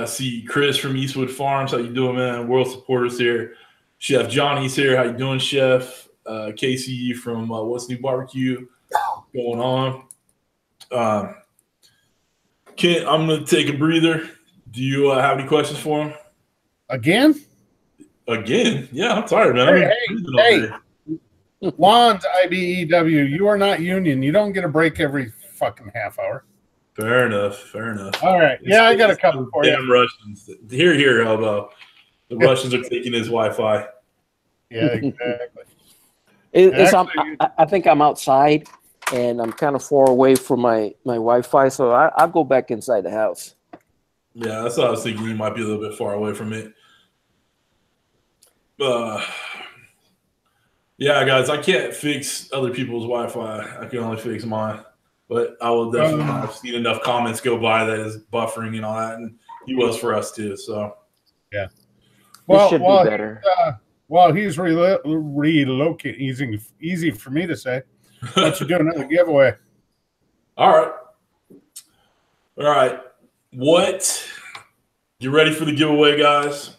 See Kris from Eastwood Farms, how you doing, man? World supporters here. Chef Johnny's here. How you doing, Chef? Casey from What's New BBQ going on. Kent, I'm going to take a breather. Do you have any questions for him? Again? Yeah, I'm tired, man. Hey. Juan's IBEW. You are not union. You don't get a break every fucking half hour. Fair enough. All right. Yeah, I got a couple for you. Damn Russians. Here, Hobo. The Russians are taking his Wi-Fi. Yeah, exactly. I think I'm outside, and I'm kind of far away from my Wi-Fi, so I'll go back inside the house. Yeah, that's what I was thinking. You might be a little bit far away from it. Yeah, guys, I can't fix other people's Wi-Fi. I can only fix mine. But I will definitely. I've seen enough comments go by that is buffering and all that, and he was for us too. So yeah, well, should be better. Well, he's relocating. Easy for me to say. Why don't you do another giveaway? All right. What? You ready for the giveaway, guys?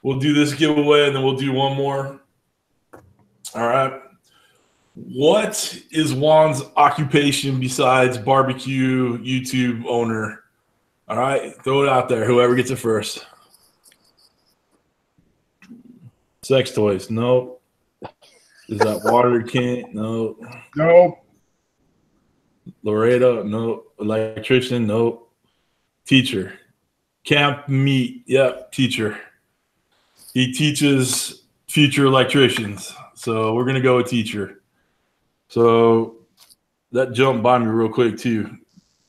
We'll do this giveaway, and then we'll do one more. All right. What is Juan's occupation besides barbecue YouTube owner? All right, throw it out there. Whoever gets it first. Sex toys? Nope. Is that water can? No. Nope. Laredo? Nope. Electrician? Nope. Teacher? Camp meat? Yep. Teacher. He teaches future electricians, so we're gonna go with teacher. So that jumped by me real quick too.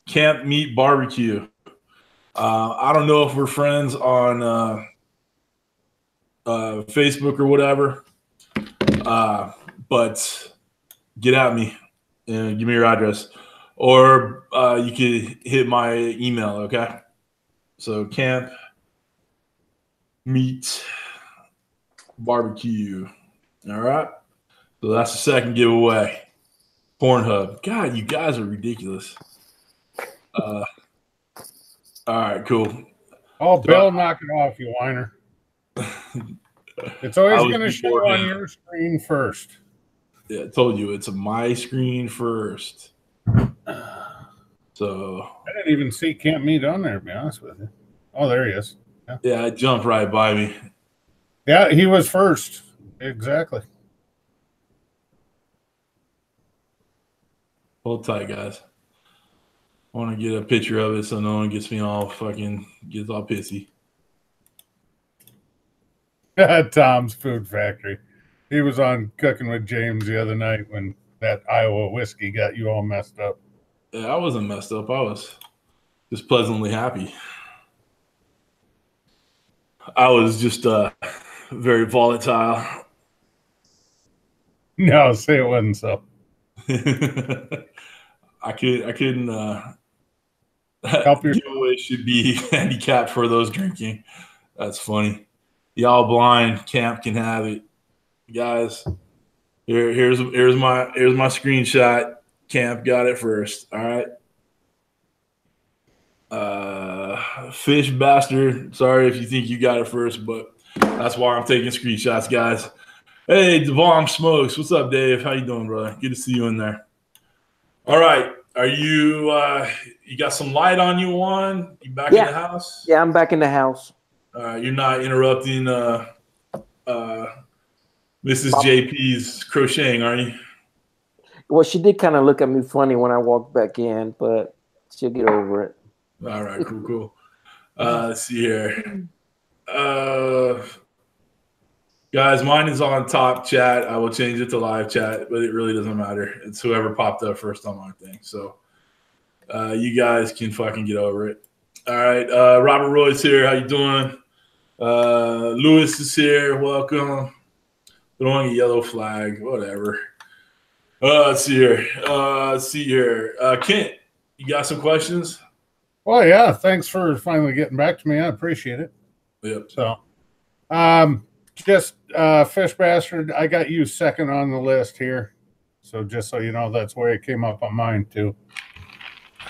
Camp Meat Barbecue. I don't know if we're friends on Facebook or whatever, but get at me and give me your address, or you could hit my email. Okay. So Camp Meat Barbecue. All right. So that's the second giveaway. Pornhub. God, you guys are ridiculous. All right, cool. Oh, Bill, knock it off, you whiner. It's always going to show on your screen first. Yeah, I told you it's my screen first. So I didn't even see Camp Meat on there, to be honest with you. Oh, there he is. Yeah, it jumped right by me. Yeah, he was first. Exactly. Hold tight, guys. I want to get a picture of it so no one gets all pissy. Tom's Food Factory. He was on Cooking with James the other night when that Iowa whiskey got you all messed up. Yeah, I wasn't messed up. I was just pleasantly happy. I was just very volatile. No, say it wasn't so. I couldn't help yourself. Giveaway should be handicapped for those drinking. That's funny. Y'all blind camp can have it, guys. Here's my screenshot. Camp got it first. All right. Fish bastard. Sorry if you think you got it first, but that's why I'm taking screenshots, guys. Hey, Devon Smokes. What's up, Dave? How you doing, brother? Good to see you in there. All right. Are you you got some light on you, Juan? You back in the house? Yeah, I'm back in the house. You're not interrupting Mrs. JP's crocheting, are you? Well, she did kind of look at me funny when I walked back in, but she'll get over it. All right, cool. Let's see here. Guys, mine is on top chat. I will change it to live chat, but it really doesn't matter. It's whoever popped up first on my thing. So you guys can fucking get over it. All right. Robert Roy's here. How you doing? Lewis is here. Welcome. Throwing a yellow flag. Whatever. Let's see here. Kent, you got some questions? Well, yeah. Thanks for finally getting back to me. I appreciate it. Yep. So, just Fish Bastard, I got you second on the list here. So just so you know, that's where it came up on mine too.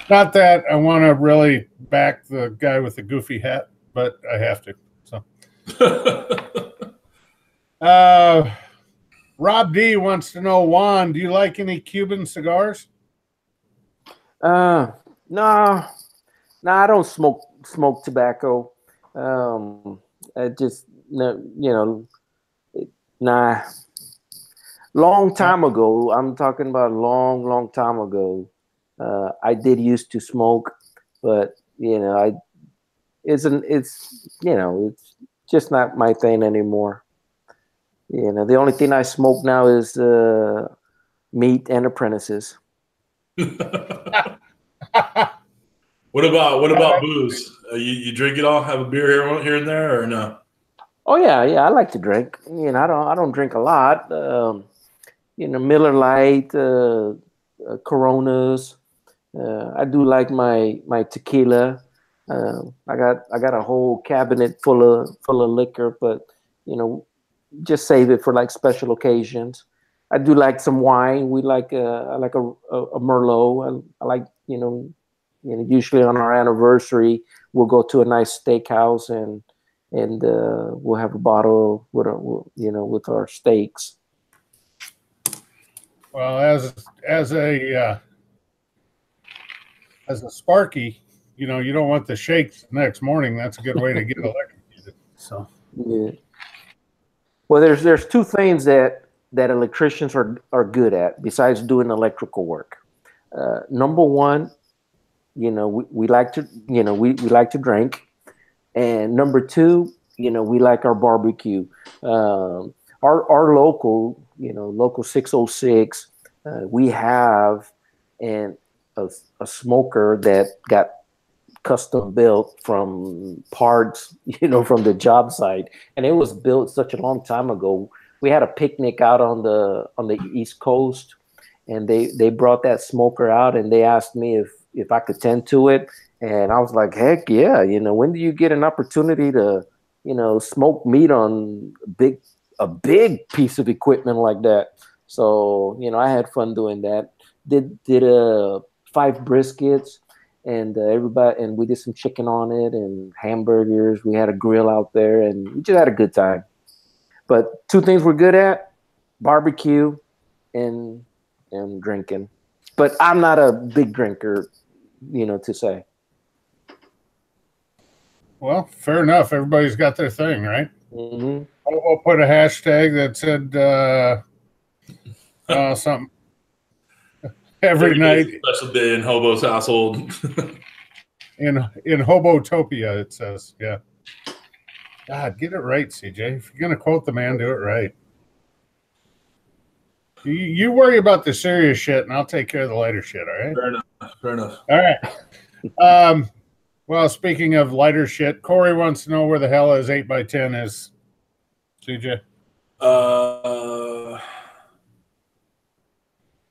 Not that I want to really back the guy with the goofy hat, but I have to. So, Rob D wants to know, Juan, do you like any Cuban cigars? No, I don't smoke tobacco. I just nah. Long time ago, I'm talking about long time ago. I did used to smoke, but it's just not my thing anymore. The only thing I smoke now is meat and apprentices. What about booze? You drink it all? Have a beer here and there, or no? Oh yeah, I like to drink. I don't drink a lot. Miller Lite, Coronas. I do like my tequila. I got a whole cabinet full of liquor, but just save it for like special occasions. I do like some wine. I like a Merlot. I like usually on our anniversary we'll go to a nice steakhouse and we'll have a bottle with our steaks. Well, as a Sparky, you don't want the shakes the next morning. That's a good way to get electrocuted. So yeah. Well, there's two things that electricians are good at besides doing electrical work. Number one, we like to we like to drink, and number two, we like our barbecue. Our local local 606, we have a smoker that got custom built from parts, from the job site, and it was built such a long time ago. We had a picnic out on the East Coast, and they brought that smoker out, and they asked me if I could tend to it, and I was like, heck yeah! When do you get an opportunity to smoke meat on a big piece of equipment like that? So I had fun doing that. Did 5 briskets. and everybody, and we did some chicken on it and hamburgers. We had a grill out there, and we just had a good time. But two things we're good at: barbecue and drinking. But I'm not a big drinker, to say. Well, fair enough. Everybody's got their thing, right? Mm-hmm. We'll put a hashtag that said something every night. Special day in Hobo's household. in Hobotopia, it says. Yeah. God, get it right, CJ. If you're going to quote the man, do it right. You worry about the serious shit, and I'll take care of the lighter shit, all right? Fair enough. All right. Well, speaking of lighter shit, Corey wants to know where the hell his 8x10 is, CJ.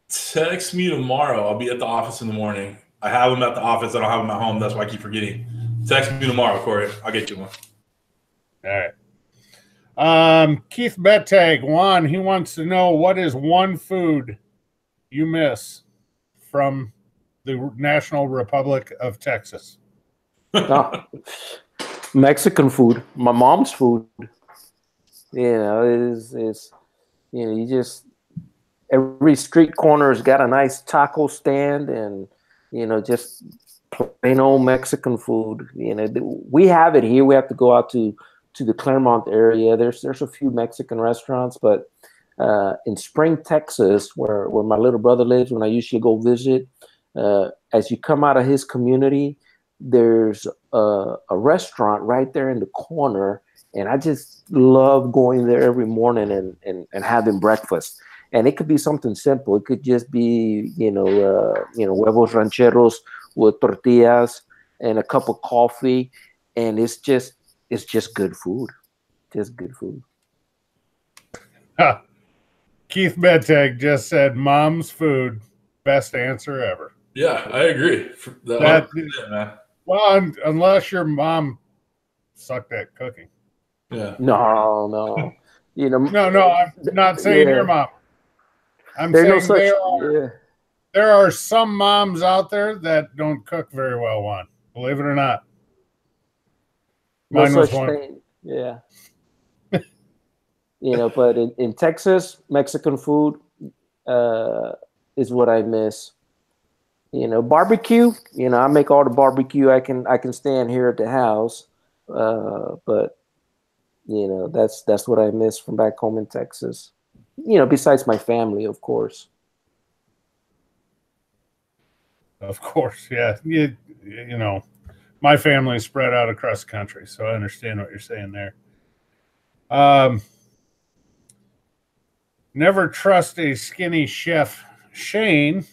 Text me tomorrow. I'll be at the office in the morning. I have them at the office. I don't have them at home. That's why I keep forgetting. Text me tomorrow, Corey. I'll get you one. All right. Keith Bettag, Juan, he wants to know, what is one food you miss from the National Republic of Texas? Mexican food, my mom's food. It's you just, every street corner has got a nice taco stand, and just plain old Mexican food. We have it here. We have to go out to the Claremont area. There's a few Mexican restaurants, but in Spring, Texas, where my little brother lives, when I usually go visit, as you come out of his community, there's a restaurant right there in the corner, and I just love going there every morning and having breakfast. And it could be something simple. It could just be huevos rancheros with tortillas and a cup of coffee, and it's just good food. Just good food. Keith Bettag just said, "Mom's food, best answer ever." Yeah, I agree. Man. Well, unless your mom sucked at cooking. Yeah. No. No, I'm not saying your mom. I'm saying there are some moms out there that don't cook very well, Juan. Believe it or not. Mine was one. Yeah. But in Texas, Mexican food is what I miss. Barbecue, I make all the barbecue I can stand here at the house. But that's what I miss from back home in Texas. Besides my family, of course. Of course, yeah. My family is spread out across the country, so I understand what you're saying there. Never trust a skinny chef. Shane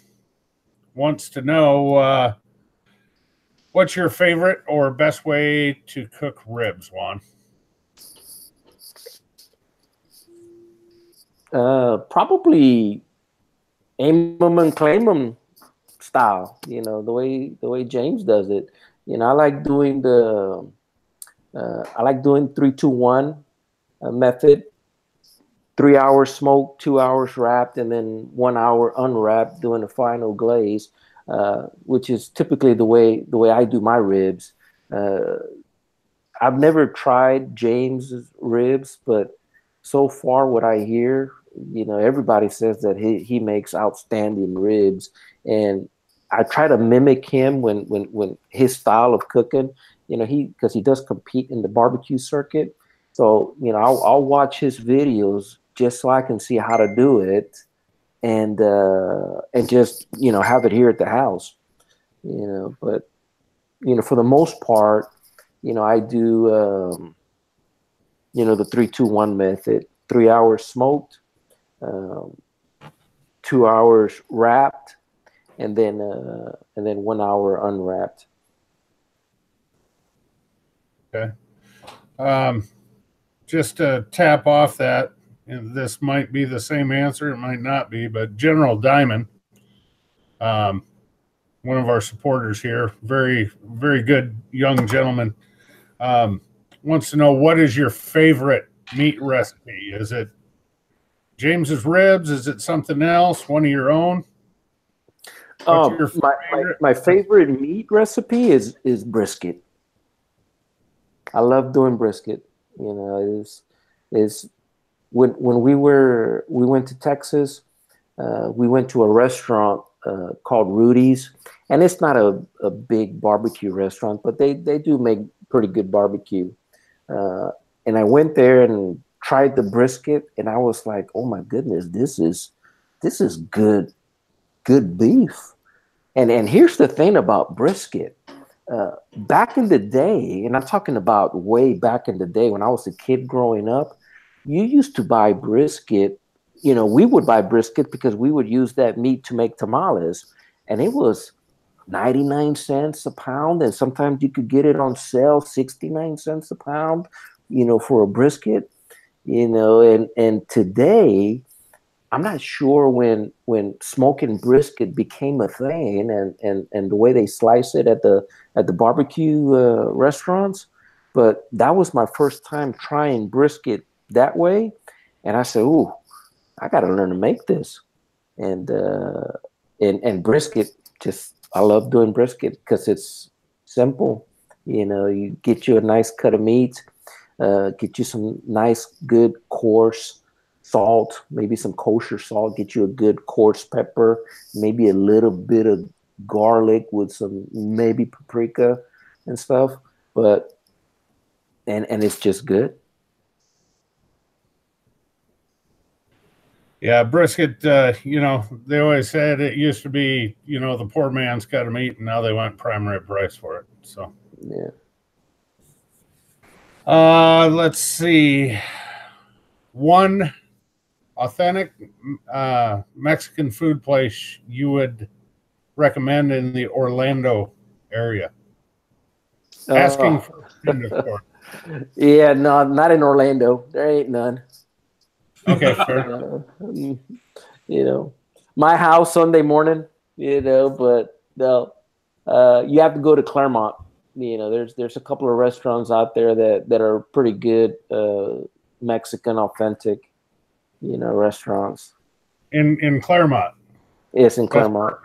wants to know, what's your favorite or best way to cook ribs, Juan? Probably aim them and claim them style. The way James does it. I like doing 3-2-1 method. 3 hours smoked, 2 hours wrapped, and then 1 hour unwrapped, doing the final glaze, which is typically the way I do my ribs. I've never tried James's ribs, but so far what I hear, everybody says that he makes outstanding ribs, and I try to mimic him when his style of cooking, because he does compete in the barbecue circuit. So, I'll watch his videos just so I can see how to do it, and just, have it here at the house, but, for the most part, I do, the 3-2-1 method, 3 hours smoked, 2 hours wrapped, and then 1 hour unwrapped. Okay. Just to tap off that, and this might be the same answer, it might not be, but General Diamond, one of our supporters here, very, very good young gentleman, wants to know, what is your favorite meat recipe? Is it James's ribs? Is it something else? One of your own? What's your My favorite meat recipe is brisket. I love doing brisket. You know, is when we went to Texas, we went to a restaurant called Rudy's, and it's not a big barbecue restaurant, but they do make pretty good barbecue. And I went there and tried the brisket, and I was like, oh my goodness, this is good beef. And here's the thing about brisket. Back in the day, and I'm talking about way back in the day when I was a kid growing up, you used to buy brisket. You know, we would buy brisket because we would use that meat to make tamales, and it was 99 cents a pound, and sometimes you could get it on sale 69 cents a pound, you know, for a brisket. You know, and today, I'm not sure when smoking brisket became a thing, and the way they slice it at the barbecue restaurants, but that was my first time trying brisket that way, and I said, "Ooh, I got to learn to make this." And brisket, just I love doing brisket because it's simple. You know, you get you a nice cut of meat, get you some nice, good, coarse salt, maybe some kosher salt, get you a good coarse pepper, maybe a little bit of garlic with some maybe paprika and stuff. But and it's just good. Yeah, brisket, you know, they always said it used to be, you know, the poor man's cut of meat, and now they want prime rib price for it. So yeah. Let's see. One authentic Mexican food place you would recommend in the Orlando area? Asking for a friend, of course. Yeah, no, not in Orlando. There ain't none. Okay, fair. You know, my house Sunday morning, you know, but no, you have to go to Claremont. You know, there's a couple of restaurants out there that are pretty good, Mexican authentic, you know, restaurants. In Claremont. Yes, in Claremont.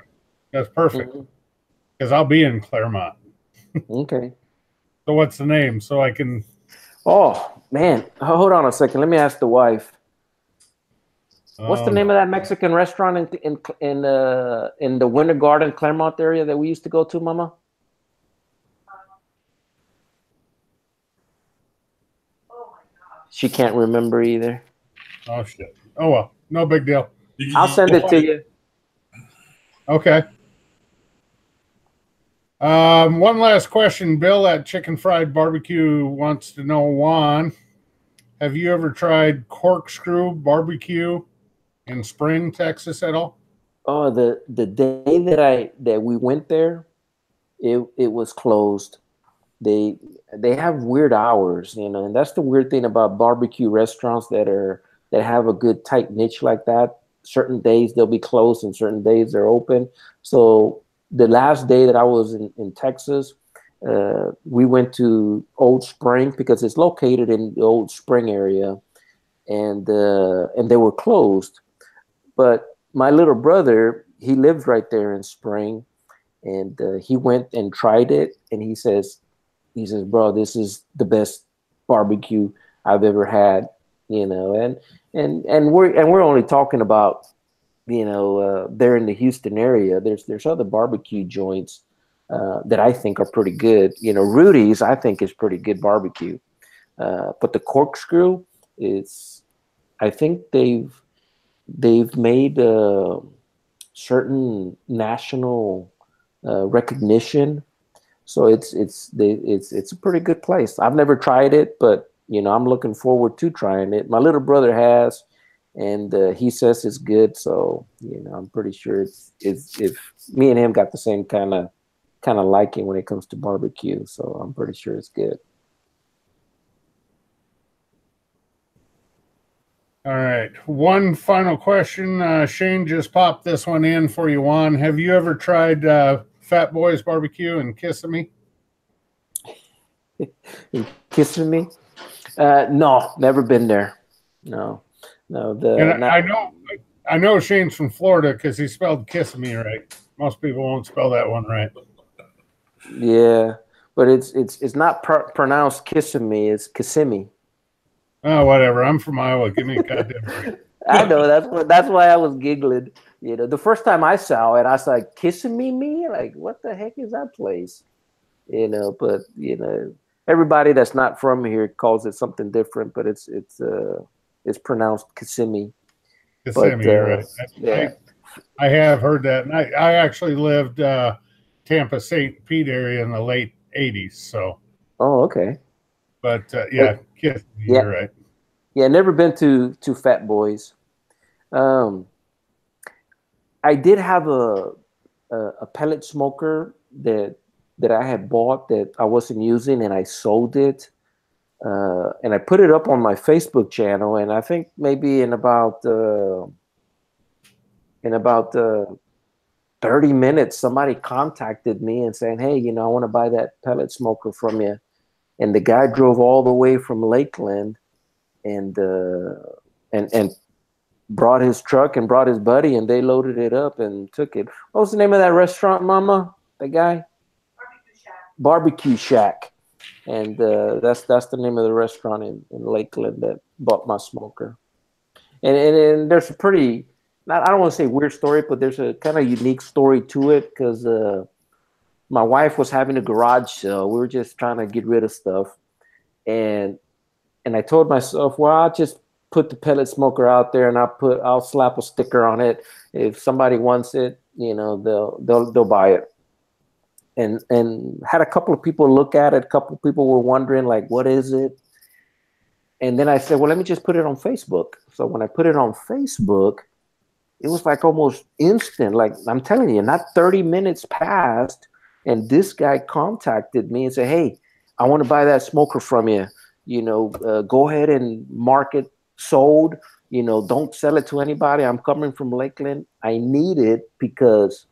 That's perfect. Because I'll be in Claremont. Okay. So what's the name? So I can. Oh man, hold on a second. Let me ask the wife. What's the name of that Mexican restaurant in the Winter Garden, Claremont area that we used to go to, Mama? She can't remember either. Oh shit. Oh well, no big deal. I'll send it to you. Okay. One last question. Bill at Chicken Fried Barbecue wants to know, Juan, have you ever tried corkscrew barbecue in Spring, Texas at all? Oh, the day that we went there, it was closed. They have weird hours, you know, and that's the weird thing about barbecue restaurants that have a good tight niche like that. Certain days they'll be closed and certain days they're open. So the last day that I was in Texas, we went to Old Spring because it's located in the Old Spring area, and they were closed. But my little brother, he lives right there in Spring, and he went and tried it, and he says, bro, this is the best barbecue I've ever had, you know, and we're only talking about, you know, there in the Houston area. There's other barbecue joints that I think are pretty good. You know, Rudy's I think is pretty good barbecue, but the corkscrew is, I think they've made certain national recognition. So it's a pretty good place. I've never tried it, but you know, I'm looking forward to trying it. My little brother has, and he says it's good. So you know, I'm pretty sure it's if me and him got the same kind of liking when it comes to barbecue. So I'm pretty sure it's good. All right. One final question. Shane just popped this one in for you, Juan. Have you ever tried Fatboys barbecue in Kissimmee? In Kissimmee? No, never been there. No. I know Shane's from Florida because he spelled Kissimmee right. Most people won't spell that one right. Yeah, but it's not pronounced Kissimmee. It's Kissimmee. Oh, whatever. I'm from Iowa. Give me a goddamn break. I know that's why I was giggling. You know, the first time I saw it, I was like, Kissimmee? Like, what the heck is that place? You know, but you know, everybody that's not from here calls it something different, but it's pronounced Kissimmee. Kissimmee, you're right. Yeah. I have heard that. And I actually lived Tampa St. Pete area in the late 80s. So. Oh, okay. But yeah, Kissimmee, yeah, you're right. Yeah, never been to Fatboys. I did have a pellet smoker that I had bought that I wasn't using, and I sold it. And I put it up on my Facebook channel, and I think maybe in about 30 minutes, somebody contacted me and saying, "Hey, you know, I want to buy that pellet smoker from you." And the guy drove all the way from Lakeland, and brought his truck and brought his buddy, and they loaded it up and took it. What was the name of that restaurant, Mama? That guy? Barbecue Shack. And that's the name of the restaurant in Lakeland that bought my smoker. And there's a pretty, I don't want to say weird story, but there's a kind of unique story to it, because my wife was having a garage sale. We were just trying to get rid of stuff. And I told myself, well, I'll just put the pellet smoker out there, and I'll slap a sticker on it. If somebody wants it, you know, they'll buy it. And had a couple of people look at it. A couple of people were wondering, like, what is it? And then I said, well, let me just put it on Facebook. So when I put it on Facebook, it was like almost instant. Like, I'm telling you, not 30 minutes passed, and this guy contacted me and said, hey, I want to buy that smoker from you. You know, go ahead and mark it sold. You know, don't sell it to anybody. I'm coming from Lakeland. I need it because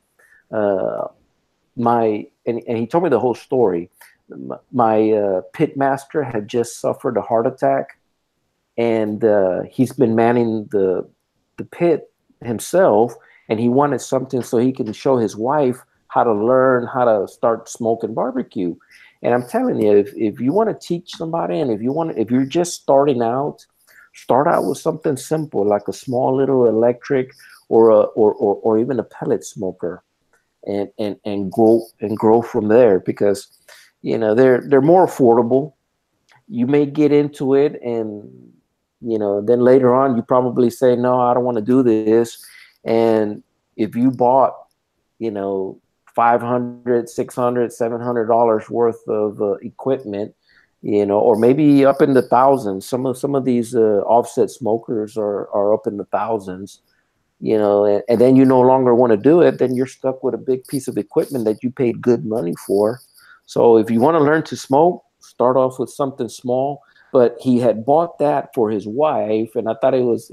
and he told me the whole story. My pit master had just suffered a heart attack, and he's been manning the pit himself, and he wanted something so he can show his wife how to learn how to start smoking barbecue. And I'm telling you, if you want to teach somebody, and if you're just starting out, start out with something simple, like a small little electric or even a pellet smoker, and grow from there, because you know they're more affordable. You may get into it, and you know, then later on you probably say, no, I don't want to do this. And if you bought, you know, $500, $600, $700 worth of equipment, you know, or maybe up in the thousands. Some of these offset smokers are up in the thousands, you know, and then you no longer want to do it. Then you're stuck with a big piece of equipment that you paid good money for. So if you want to learn to smoke, start off with something small. But he had bought that for his wife, and I thought it was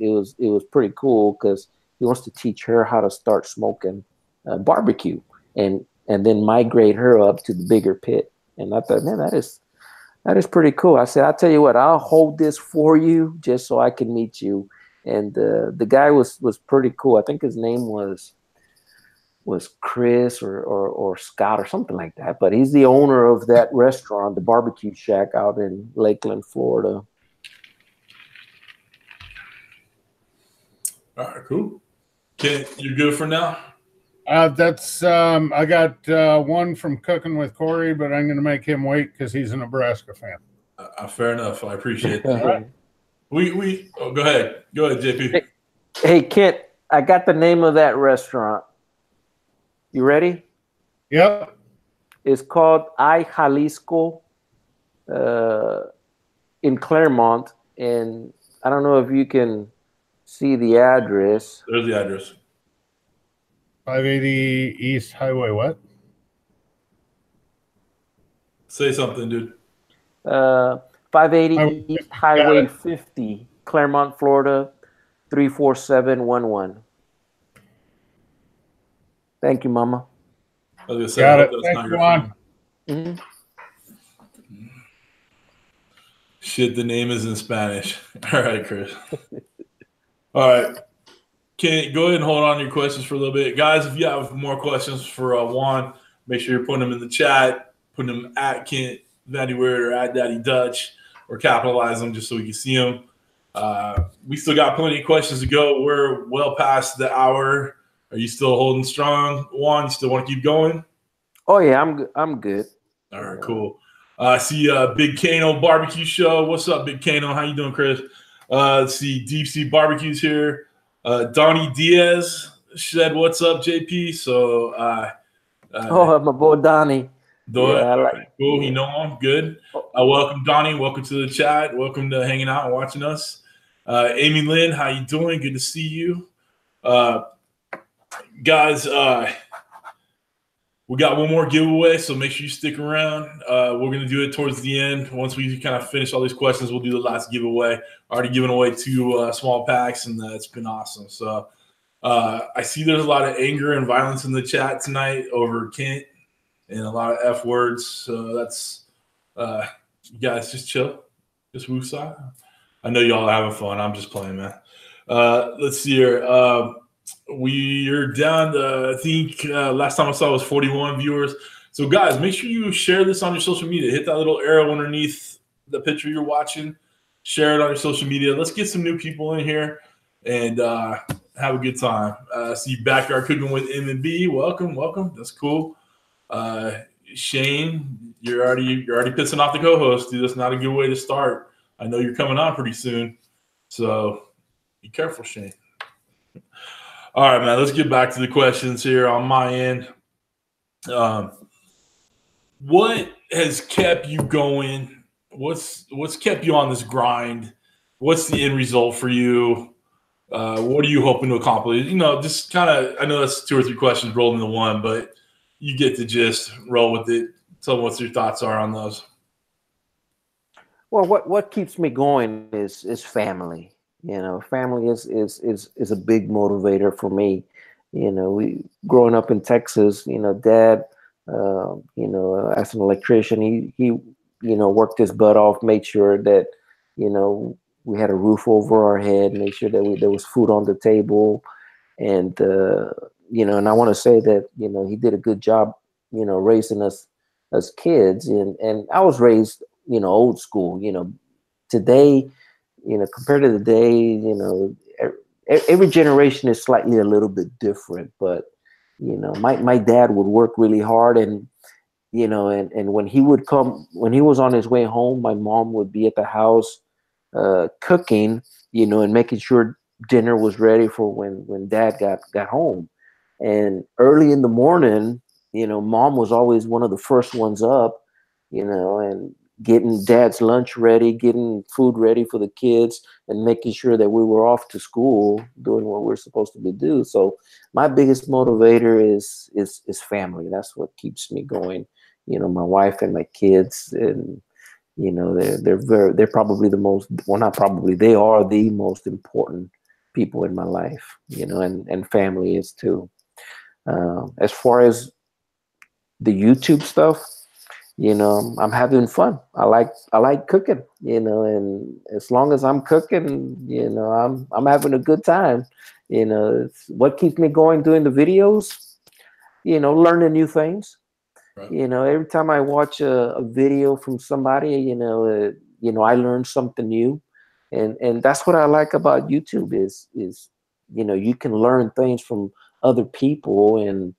pretty cool, because he wants to teach her how to start smoking barbecue, and then migrate her up to the bigger pit. And I thought, man, that is pretty cool. I said, I'll tell you what, I'll hold this for you just so I can meet you. And the guy was pretty cool. I think his name was Kris or Scott or something like that. But he's the owner of that restaurant, the Barbecue Shack, out in Lakeland, Florida. All right, cool. Okay, you good for now? That's I got one from Cooking with Corey, but I'm going to make him wait because he's a Nebraska fan. Fair enough. I appreciate that. Right. Go ahead, JP. Hey, Kent, I got the name of that restaurant. You ready? Yep. It's called I Jalisco in Claremont, and I don't know if you can see the address. There's the address. 580 East Highway what? Say something, dude. 580 East Highway 50, Claremont, Florida, 34711. Thank you, Mama. I was gonna say, got it. Thank you, Juan. Shit, the name is in Spanish. All right, Kris. All right. Kent, go ahead and hold on to your questions for a little bit. Guys, if you have more questions for Juan, make sure you're putting them in the chat, putting them at Kent Vanyward or at Daddy Dutch, or capitalize them just so we can see them. We still got plenty of questions to go. We're well past the hour. Are you still holding strong, Juan? You still want to keep going? Oh yeah, I'm good. All right, cool. I see Big Kano Barbecue Show. What's up, Big Kano? How you doing, Kris? Let's see, Deep Sea Barbecue's here. Donnie Diaz said, "What's up, JP?" So, oh, my boy Donnie. Yeah, right, cool. You know him. Good. Welcome, Donnie. Welcome to the chat. Welcome to hanging out and watching us. Amy Lynn, how you doing? Good to see you. Guys, we got one more giveaway, so make sure you stick around. We're going to do it towards the end. Once we kind of finish all these questions, we'll do the last giveaway. Already given away 2 small packs, and it's been awesome. So I see there's a lot of anger and violence in the chat tonight over Kent and a lot of F words. So that's, you guys just chill. Just woosah. I know y'all are having fun. I'm just playing, man. Let's see here. We're down to, I think last time I saw it was 41 viewers. So guys, make sure you share this on your social media. Hit that little arrow underneath the picture you're watching. Share it on your social media. Let's get some new people in here and have a good time. See Backyard Cooking with M&B. Welcome. That's cool. Shane, you're already pissing off the co-host, dude. That's not a good way to start. I know you're coming on pretty soon, so be careful, Shane. All right, man. Let's get back to the questions here on my end. What has kept you going? What's kept you on this grind? What's the end result for you? What are you hoping to accomplish? You know, just kind of. I know that's 2 or 3 questions rolled into one, but you get to just roll with it. Tell me what your thoughts are on those. Well, what keeps me going is family. You know, family is a big motivator for me. You know, we growing up in Texas. You know, Dad, you know, as an electrician, he you know worked his butt off, made sure that you know we had a roof over our head, made sure that there was food on the table, and you know, and I want to say that you know he did a good job, you know, raising us as kids, and I was raised, you know, old school. You know, today, you know, compared to the day, you know, every generation is slightly a little bit different. But you know, my dad would work really hard, and you know, and when he would come, when he was on his way home, my mom would be at the house cooking, you know, and making sure dinner was ready for when Dad got home. And early in the morning, you know, Mom was always one of the first ones up, you know, and getting Dad's lunch ready, getting food ready for the kids, and making sure that we were off to school doing what we're supposed to be doing. So my biggest motivator is family. That's what keeps me going. You know, my wife and my kids, and you know, they're probably the most, well, not probably, they are the most important people in my life. You know, and family is too. As far as the YouTube stuff, you know, I'm having fun. I like cooking, you know, and as long as I'm cooking, you know, I'm having a good time. You know, it's what keeps me going doing the videos, you know, learning new things. Right. You know, every time I watch a video from somebody, you know, I learn something new. And that's what I like about YouTube is, you know, you can learn things from other people and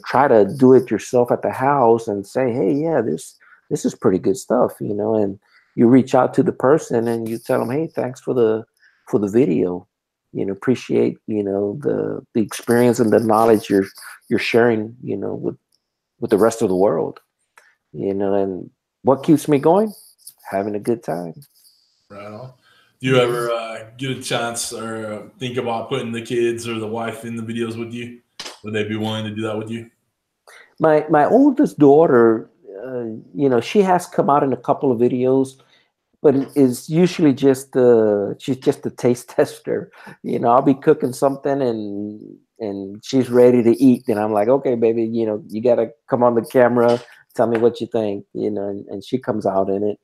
try to do it yourself at the house and say, hey, yeah, this is pretty good stuff, you know, and you reach out to the person and you tell them, hey, thanks for the video, you know, appreciate, you know, the experience and the knowledge you're sharing, you know, with the rest of the world, you know. And what keeps me going? Having a good time. Right on. Do you ever get a chance or think about putting the kids or the wife in the videos with you? Would they be willing to do that with you? My oldest daughter, you know, she has come out in a couple of videos, but is usually just she's just a taste tester. You know, I'll be cooking something and she's ready to eat, and I'm like, okay, baby, you know, you gotta come on the camera, tell me what you think, you know, and she comes out in it.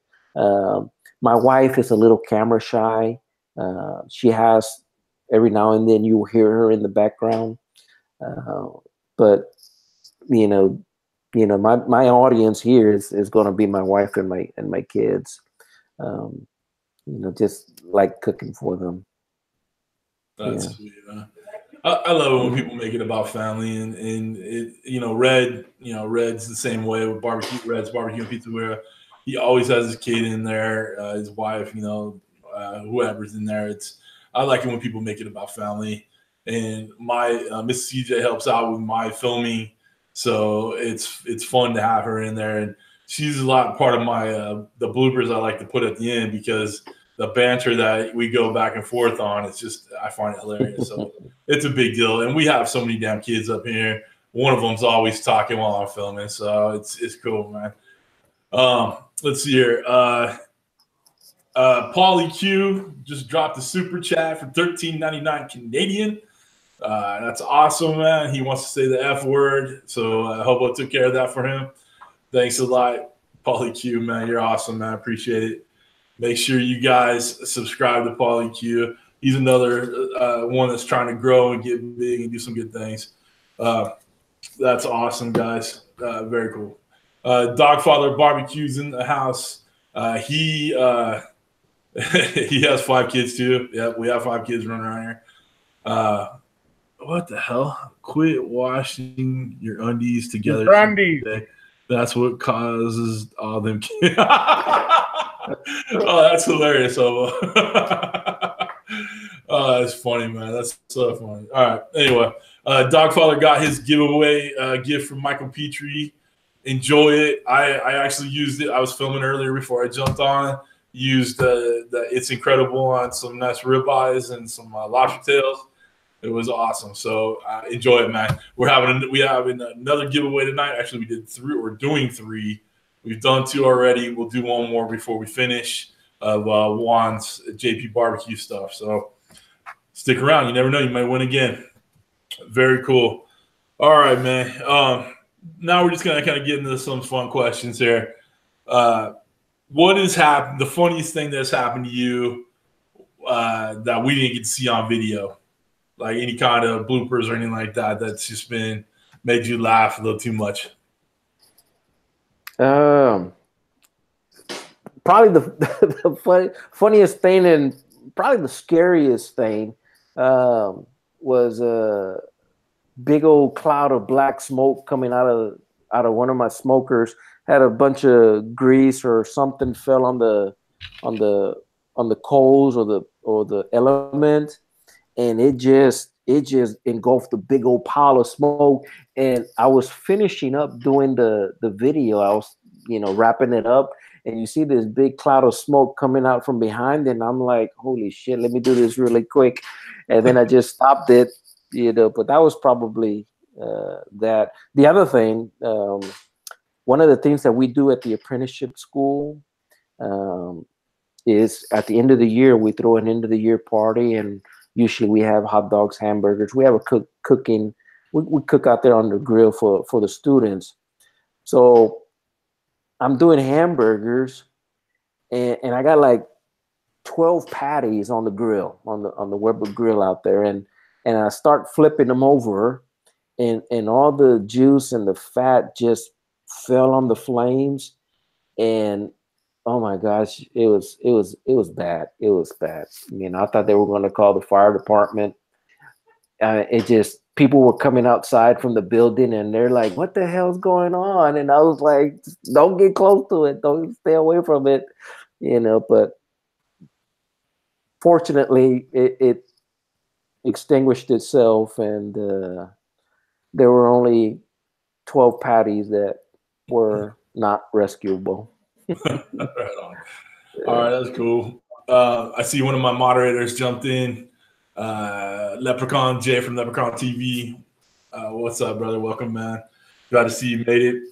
My wife is a little camera shy. She has every now and then you will hear her in the background. But my audience here is going to be my wife and my kids. Just like cooking for them. That's sweet, man. I love it when people make it about family, and it, Red's the same way with Red's barbecue and pizzeria. He always has his kid in there, his wife, whoever's in there. I like it when people make it about family. And my Mrs. CJ helps out with my filming, so it's fun to have her in there, and she's a lot part of my the bloopers I like to put at the end, because the banter that we go back and forth on, it's just, I find it hilarious. So it's a big deal, and we have so many damn kids up here. One of them's always talking while I'm filming, so it's cool, man. Let's see here. Paulie Q just dropped a super chat for $13.99 Canadian. That's awesome, man. He wants to say the F word, so Hobo took care of that for him. Thanks a lot, Paulie Q, man. You're awesome, man. Appreciate it. Make sure you guys subscribe to Paulie Q. He's another one that's trying to grow and get big and do some good things. That's awesome, guys. Very cool. Dogfather Barbecue's in the house. He has 5 kids too. Yeah, we have 5 kids running around here. What the hell? Quit washing your undies together. Your undies. That's what causes all them kids. Oh, that's hilarious, Hobo. Oh, that's funny, man. That's so funny. All right. Anyway, Dogfather got his giveaway gift from Michael Petrie. Enjoy it. I actually used it. I was filming earlier before I jumped on. Used the It's Incredible on some nice ribeyes and some lobster tails. It was awesome. So enjoy it, man. We having another giveaway tonight. Actually, we did 3. We're doing 3. We've done 2 already. We'll do 1 more before we finish of Juan's JP barbecue stuff. So stick around. You never know. You might win again. Very cool. All right, man. Now we're just going to kind of get into some fun questions here. What has happened? The funniest thing that's happened to you that we didn't get to see on video? Like any kind of bloopers or anything like that that's just made you laugh a little too much? Probably the funniest thing and probably the scariest thing was a big old cloud of black smoke coming out of one of my smokers. Had a bunch of grease or something fell on the coals or the element, and it just engulfed a big old pile of smoke. And I was finishing up doing the video. I was, wrapping it up, and you see this big cloud of smoke coming out from behind, and I'm like, holy shit, let me do this really quick. And then I just stopped it, but that was probably that. The other thing, one of the things that we do at the apprenticeship school is at the end of the year, we throw an end of the year party, and usually we have hot dogs, hamburgers. We have a cooking. We cook out there on the grill for the students. So I'm doing hamburgers, and I got like 12 patties on the grill, on the Weber grill out there, and I start flipping them over, and all the juice and the fat just fell on the flames, and oh my gosh, it was bad. It was bad. I thought they were going to call the fire department. People were coming outside from the building, and they're like, what the hell's going on? And I was like, don't get close to it. Don't stay away from it, but fortunately it extinguished itself, and there were only 12 patties that were not rescuable. Right on. All right, that's cool. I see one of my moderators jumped in. Leprechaun Jay from LeprakonTV. What's up, brother? Welcome, man. Glad to see you made it.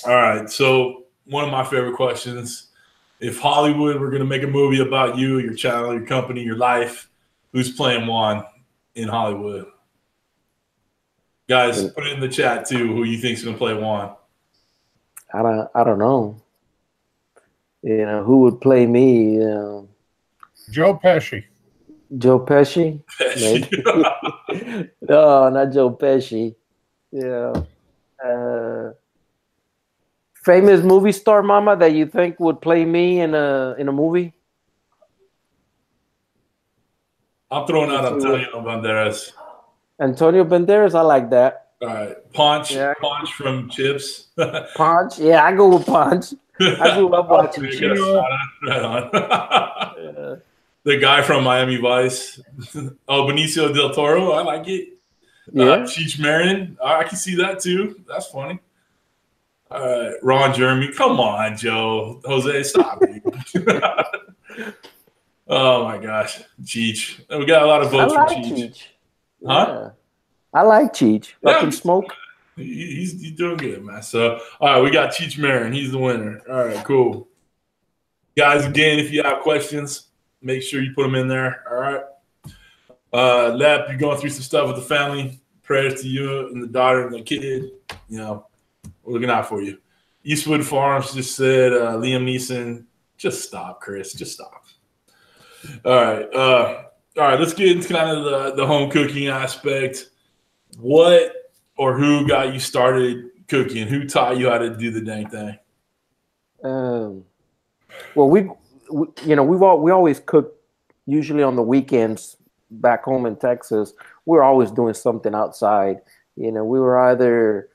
All right, so one of my favorite questions: if Hollywood were going to make a movie about you, your channel, your company, your life, who's playing Juan in Hollywood? Guys, put it in the chat too. Who you think's going to play Juan? I don't know. Who would play me? Joe Pesci. Joe Pesci? Maybe. No, not Joe Pesci. Yeah. Famous movie star, Mama, that you think would play me in a movie? I'm throwing out Antonio Banderas. Antonio Banderas, I like that. All right, Punch, Yeah. Punch from Chips. Punch, yeah, I go with Punch. I grew up watching Chips. The guy from Miami Vice. Oh, Benicio del Toro. I like it. Yeah. Cheech Marin. I can see that too. That's funny. Ron Jeremy. Come on, Joe. Jose, stop it. Oh my gosh. Cheech. We got a lot of votes for Cheech. Huh? Yeah. I like Cheech. Up in Smoke. He's doing good, man. So, all right, we got Cheech Marin. He's the winner. All right, cool. Guys, again, if you have questions, make sure you put them in there. All right. Lep, you're going through some stuff with the family. Prayers to you and the daughter and the kid. You know, we're looking out for you. Eastwood Farms just said, Liam Neeson, just stop, Kris. Just stop. All right. Let's get into kind of the home cooking aspect. What or who got you started cooking? Who taught you how to do the dang thing? Well, we always cook usually on the weekends back home in Texas. We're always doing something outside. You know, we were either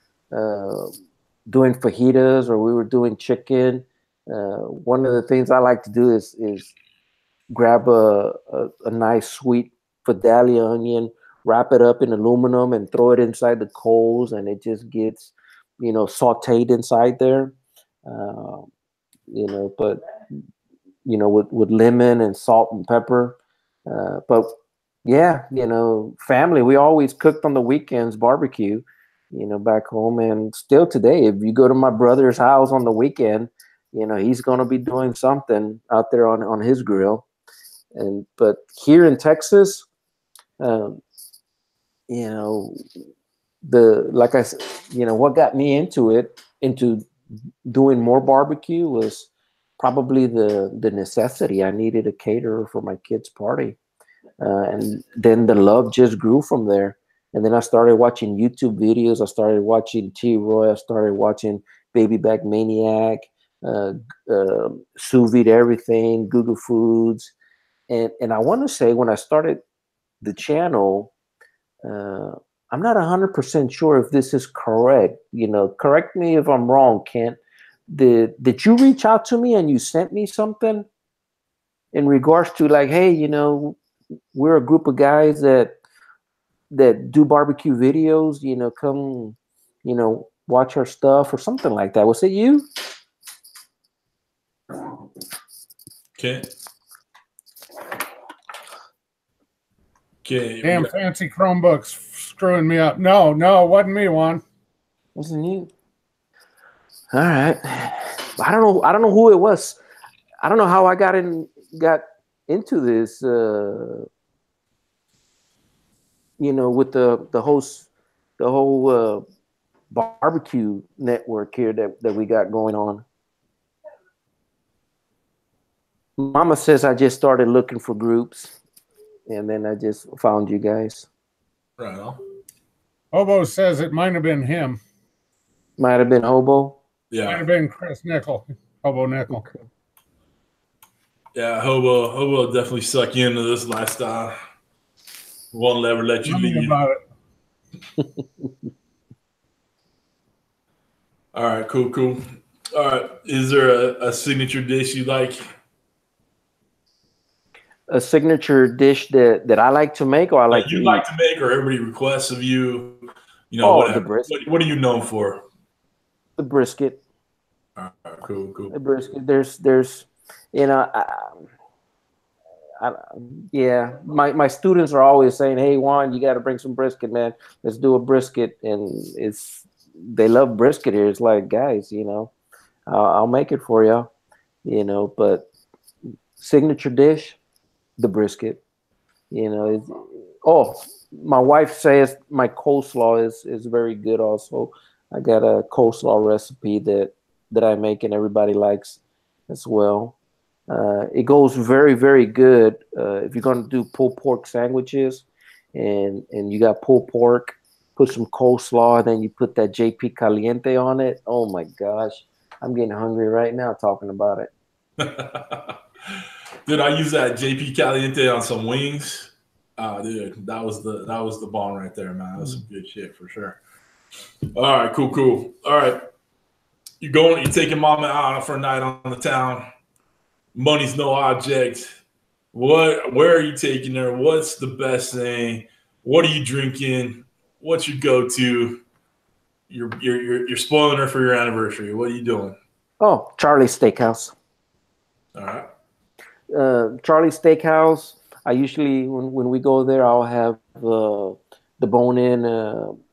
doing fajitas or we were doing chicken. One of the things I like to do is grab a nice sweet Vidalia onion, wrap it up in aluminum and throw it inside the coals, and it just gets, sauteed inside there. But with lemon and salt and pepper. But yeah, family, we always cooked on the weekends, barbecue, back home. And still today, if you go to my brother's house on the weekend, he's going to be doing something out there on his grill. But here in Texas, what got me into doing more barbecue was probably the necessity. I needed a caterer for my kid's party. And then the love just grew from there. And then I started watching YouTube videos. I started watching T-Roy. I started watching Baby Back Maniac, Sous Vide Everything, Google Foods. And I want to say when I started the channel, I'm not 100% sure if this is correct. Correct me if I'm wrong, Kent. Did you reach out to me and you sent me something in regards to like, hey, we're a group of guys that do barbecue videos, come, watch our stuff or something like that. Was it you? Okay. Damn fancy Chromebooks screwing me up. No, it wasn't me, Juan. Wasn't you? All right. I don't know who it was. I don't know how I got into this. With the whole barbecue network here that we got going on. Mama says I just started looking for groups, and then I just found you guys. Right on. Hobo says it might have been him. Might have been Hobo. Yeah. Might have been Kris Nichol. Hobo Nichol. Okay. Yeah, Hobo definitely suck you into this lifestyle. Won't ever let you leave. About it. All right, cool. All right, is there a signature dish you like? A signature dish that I like to make, or I like you like to make, or everybody requests of you? The brisket. What are you known for? The brisket. All right, cool. The brisket. There's my students are always saying, hey, Juan, you got to bring some brisket, man. Let's do a brisket. And they love brisket here. It's like, guys, I'll make it for you, but signature dish, the brisket, my wife says my coleslaw is very good also. I got a coleslaw recipe that I make and everybody likes as well. It goes very, very good if you're going to do pulled pork sandwiches, and you got pulled pork. Put some coleslaw, then you put that JP Caliente on it. Oh my gosh, I'm getting hungry right now talking about it. Dude, I use that JP Caliente on some wings. Dude, that was the bomb right there, man. That was some good shit for sure. All right, cool. All right, you're taking mama out for a night on the town. Money's no object. Where are you taking her? What's the best thing? What are you drinking? What's your go-to? You're spoiling her for your anniversary. What are you doing? Oh, Charlie's Steakhouse. All right. Charlie's Steakhouse. I usually, when we go there, I'll have the bone-in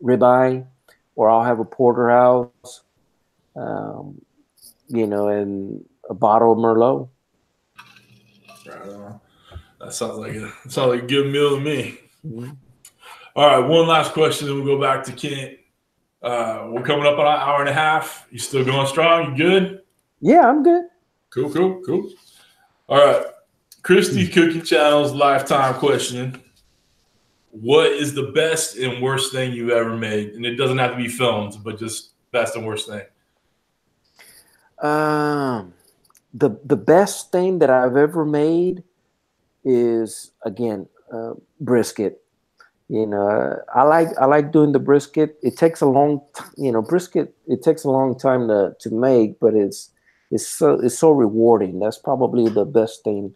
ribeye, or I'll have a porterhouse, you know, and a bottle of Merlot. Right on. That sounds like a good meal to me. Mm-hmm. All right, one last question, then we'll go back to Kent. We're coming up on an hour and a half. You still going strong? You good? Yeah, I'm good. Cool. All right. Kristy's Cooking Channel's lifetime question. What is the best and worst thing you've ever made? And it doesn't have to be filmed, but just best and worst thing. The best thing that I've ever made is, again, brisket. You know, I like doing the brisket. It takes a long, brisket. It takes a long time to make, but it's so rewarding. That's probably the best thing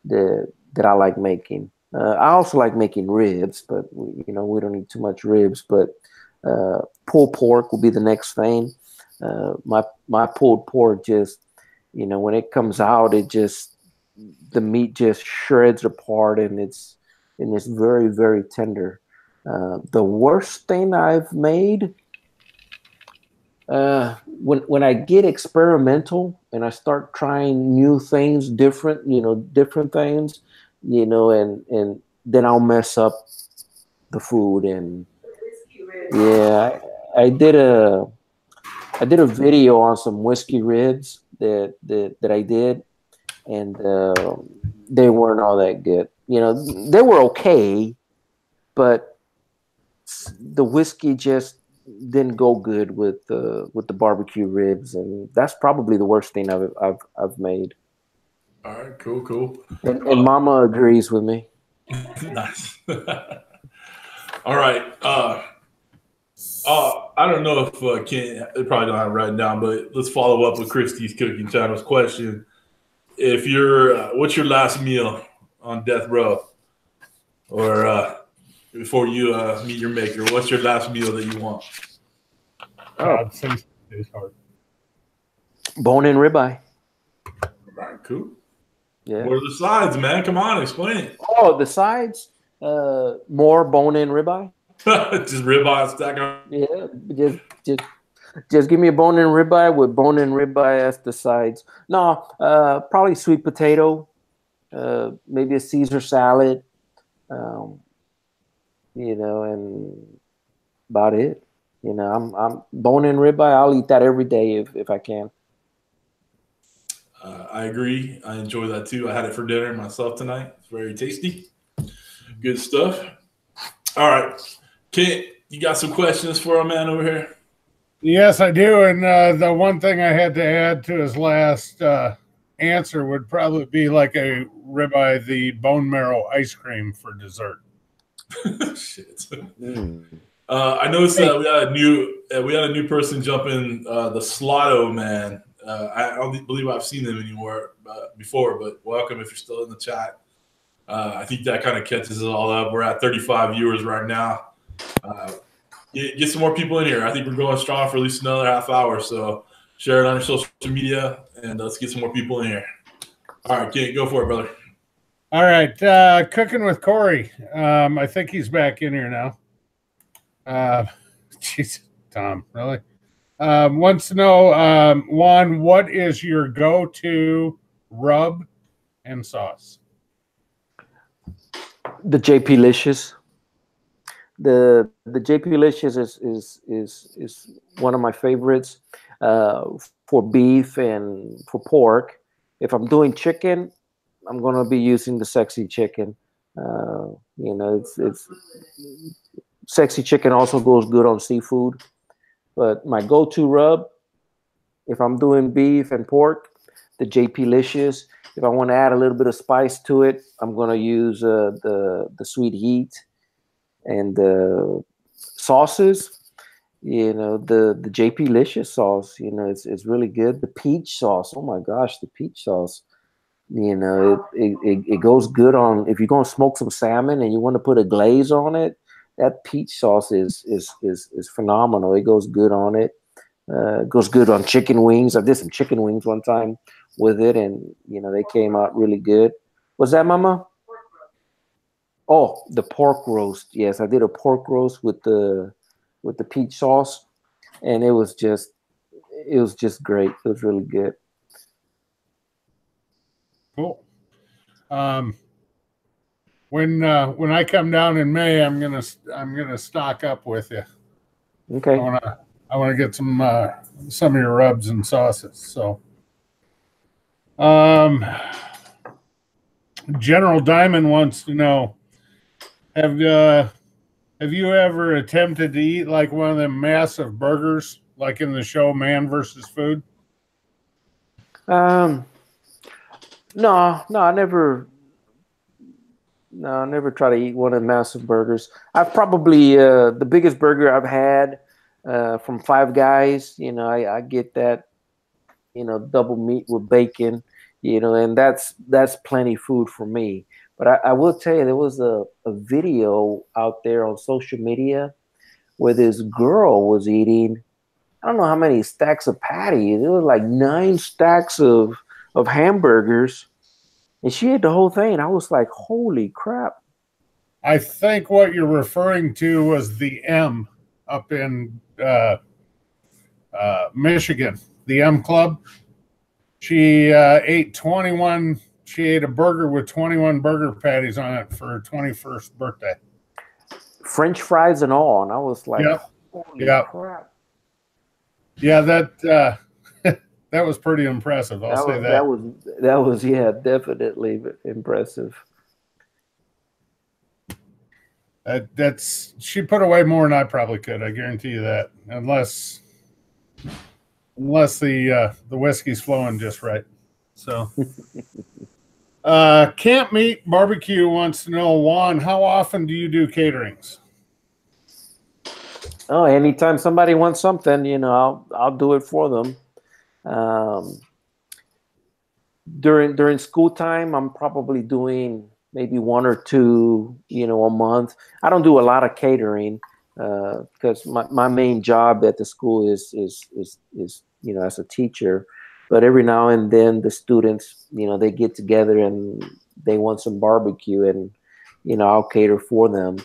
that I like making. I also like making ribs, but we don't need too much ribs. But pulled pork will be the next thing. My pulled pork just, when it comes out, the meat just shreds apart, and it's very, very tender. The worst thing I've made, when I get experimental and I start trying new things, different things, and then I'll mess up the food. And yeah, I did a video on some whiskey ribs that I did, and they weren't all that good. They were okay, but the whiskey just didn't go good with the barbecue ribs, and that's probably the worst thing I've made. All right, cool. And Mama agrees with me. Nice. All right. I don't know if Ken, they probably don't have it written down, but let's follow up with Kristy's Cooking Channel's question. If what's your last meal on death row, or before you meet your maker, what's your last meal that you want? It's hard. Bone-in ribeye. All right, cool. Yeah. What are the sides, man? Come on, explain it. Oh, the sides, more bone-in ribeye. Just ribeye stack on. Yeah, just give me a bone-in ribeye with bone-in ribeye as the sides. No, probably sweet potato, maybe a Caesar salad, and about it. I'm bone-in ribeye. I'll eat that every day if I can. I agree. I enjoy that too. I had it for dinner myself tonight. It's very tasty. Good stuff. All right. Kent, you got some questions for our man over here? Yes, I do. And the one thing I had to add to his last answer would probably be like a ribeye, the bone marrow ice cream for dessert. Shit. I noticed that we had a new person jump in, the Slotto man. I don't believe I've seen them anywhere before, but welcome if you're still in the chat. I think that kind of catches us all up. We're at 35 viewers right now. Get some more people in here. I think we're going strong for at least another half hour. So share it on your social media, and let's get some more people in here. All right, Kent, go for it, brother. All right, Cooking with Corey. I think he's back in here now. Jeez, Tom, really? Wants to know, Juan, what is your go-to rub and sauce? The JP Licious. The JP Licious is one of my favorites for beef and for pork. If I'm doing chicken, I'm gonna be using the sexy chicken. You know, it's sexy chicken also goes good on seafood. But my go-to rub, if I'm doing beef and pork, the JP Licious. If I want to add a little bit of spice to it, I'm gonna use the Sweet Heat and the sauces. You know, the JP Licious sauce. You know, it's really good. The peach sauce. Oh my gosh, the peach sauce. You know, it goes good on if you're gonna smoke some salmon and you want to put a glaze on it. That peach sauce is phenomenal. It goes good on it. It goes good on chicken wings. I did some chicken wings one time with it, and you know they came out really good. Was that, Mama? Oh, the pork roast. Yes, I did a pork roast with the peach sauce, and it was just great. It was really good. Cool. When I come down in May, I'm gonna stock up with you. Okay. I wanna get some of your rubs and sauces. So, General Diamond wants to know: Have you ever attempted to eat like one of them massive burgers, like in the show Man vs. Food? No, I never. No, I never try to eat one of the massive burgers. I've probably the biggest burger I've had from Five Guys. You know, I get that, you know, double meat with bacon. You know, and that's plenty food for me. But I will tell you, there was a video out there on social media where this girl was eating, I don't know how many stacks of patties. It was like 9 stacks of hamburgers. And she ate the whole thing. I was like, holy crap. I think what you're referring to was the M up in Michigan, the M Club. She ate 21. She ate a burger with 21 burger patties on it for her 21st birthday. French fries and all. And I was like, holy crap. Yeah, that that was pretty impressive. I'll say that. That was yeah, definitely impressive. That's she put away more than I probably could. I guarantee you that, unless the whiskey's flowing just right. So, Camp Meat Barbecue wants to know, Juan, how often do you do caterings? Oh, anytime somebody wants something, you know, I'll do it for them. During school time, I'm probably doing maybe 1 or 2, you know, a month. I don't do a lot of catering because my main job at the school is you know, as a teacher. But every now and then the students, you know, they get together and they want some barbecue, and you know, I'll cater for them.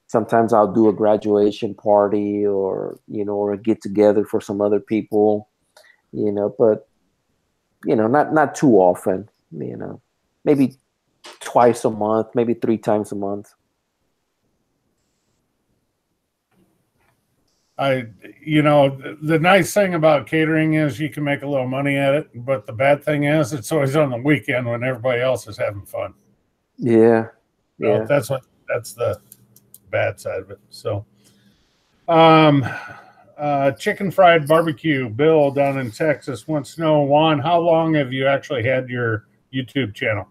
Sometimes I'll do a graduation party, or you know, or a get together for some other people, you know. But you know, not too often. You know, maybe twice a month, maybe 3 times a month. You know, the nice thing about catering is you can make a little money at it, but the bad thing is it's always on the weekend when everybody else is having fun. Yeah, yeah. So that's the bad side of it. So, Chicken Fried Barbecue, Bill down in Texas wants to know, Juan, how long have you actually had your YouTube channel?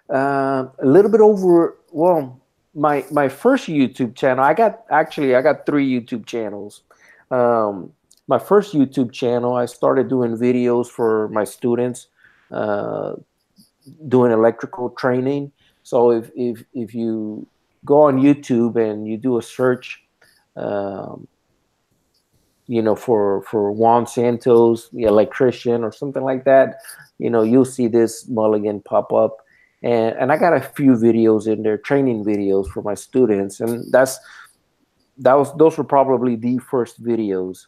A little bit over, well, my first YouTube channel, I got 3 YouTube channels. My first YouTube channel, I started doing videos for my students, doing electrical training. So if you go on YouTube and you do a search, you know, for Juan Santos, the electrician, or something like that, you know, you'll see this mulligan pop up. And I got a few videos in there, training videos for my students, and those were probably the first videos.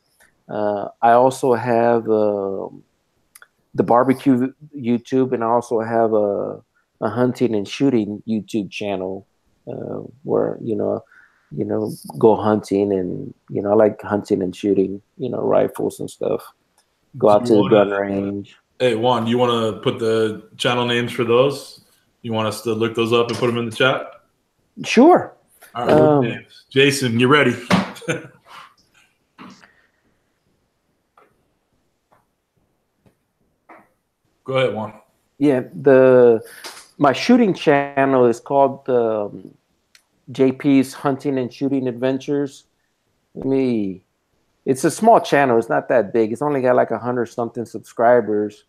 I also have the barbecue YouTube, and I also have a hunting and shooting YouTube channel where you know go hunting, and you know, I like hunting and shooting, you know, rifles and stuff. go out to the gun range. Hey, Juan, do you want to put the channel names for those? You want us to look those up and put them in the chat? Sure. All right, names. Jason, you ready? Go ahead, Juan. Yeah, my shooting channel is called JP's Hunting and Shooting Adventures. It's a small channel. It's not that big. It's only got like 100-something subscribers.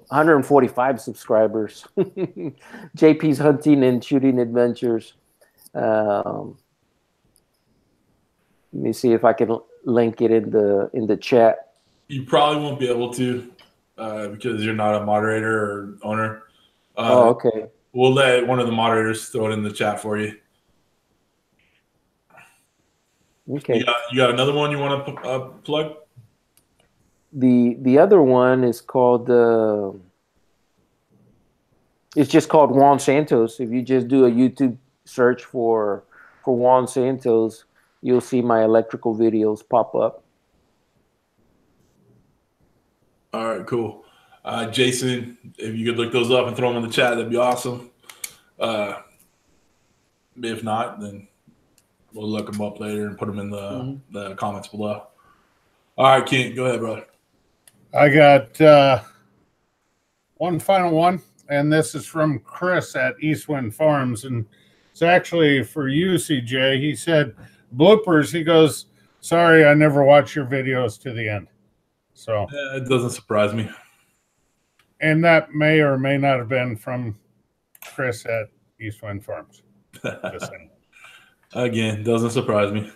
145 subscribers. JP's Hunting and Shooting Adventures. Let me see if I can link it in the chat. You probably won't be able to because you're not a moderator or owner. Okay. We'll let one of the moderators throw it in the chat for you. Okay. You got another one you want to plug? The other one is called it's just called Juan Santos. If you just do a YouTube search for Juan Santos, you'll see my electrical videos pop up. All right, cool. Jason, if you could look those up and throw them in the chat, that'd be awesome. If not, then we'll look them up later and put them in the comments below. All right, Kent, go ahead, brother. I got one final one, and this is from Kris at Eastwind Farms, and it's actually for you, CJ. He said, bloopers. He goes, sorry, I never watch your videos to the end. So it doesn't surprise me. And that may or may not have been from Kris at Eastwind Farms. Again, doesn't surprise me.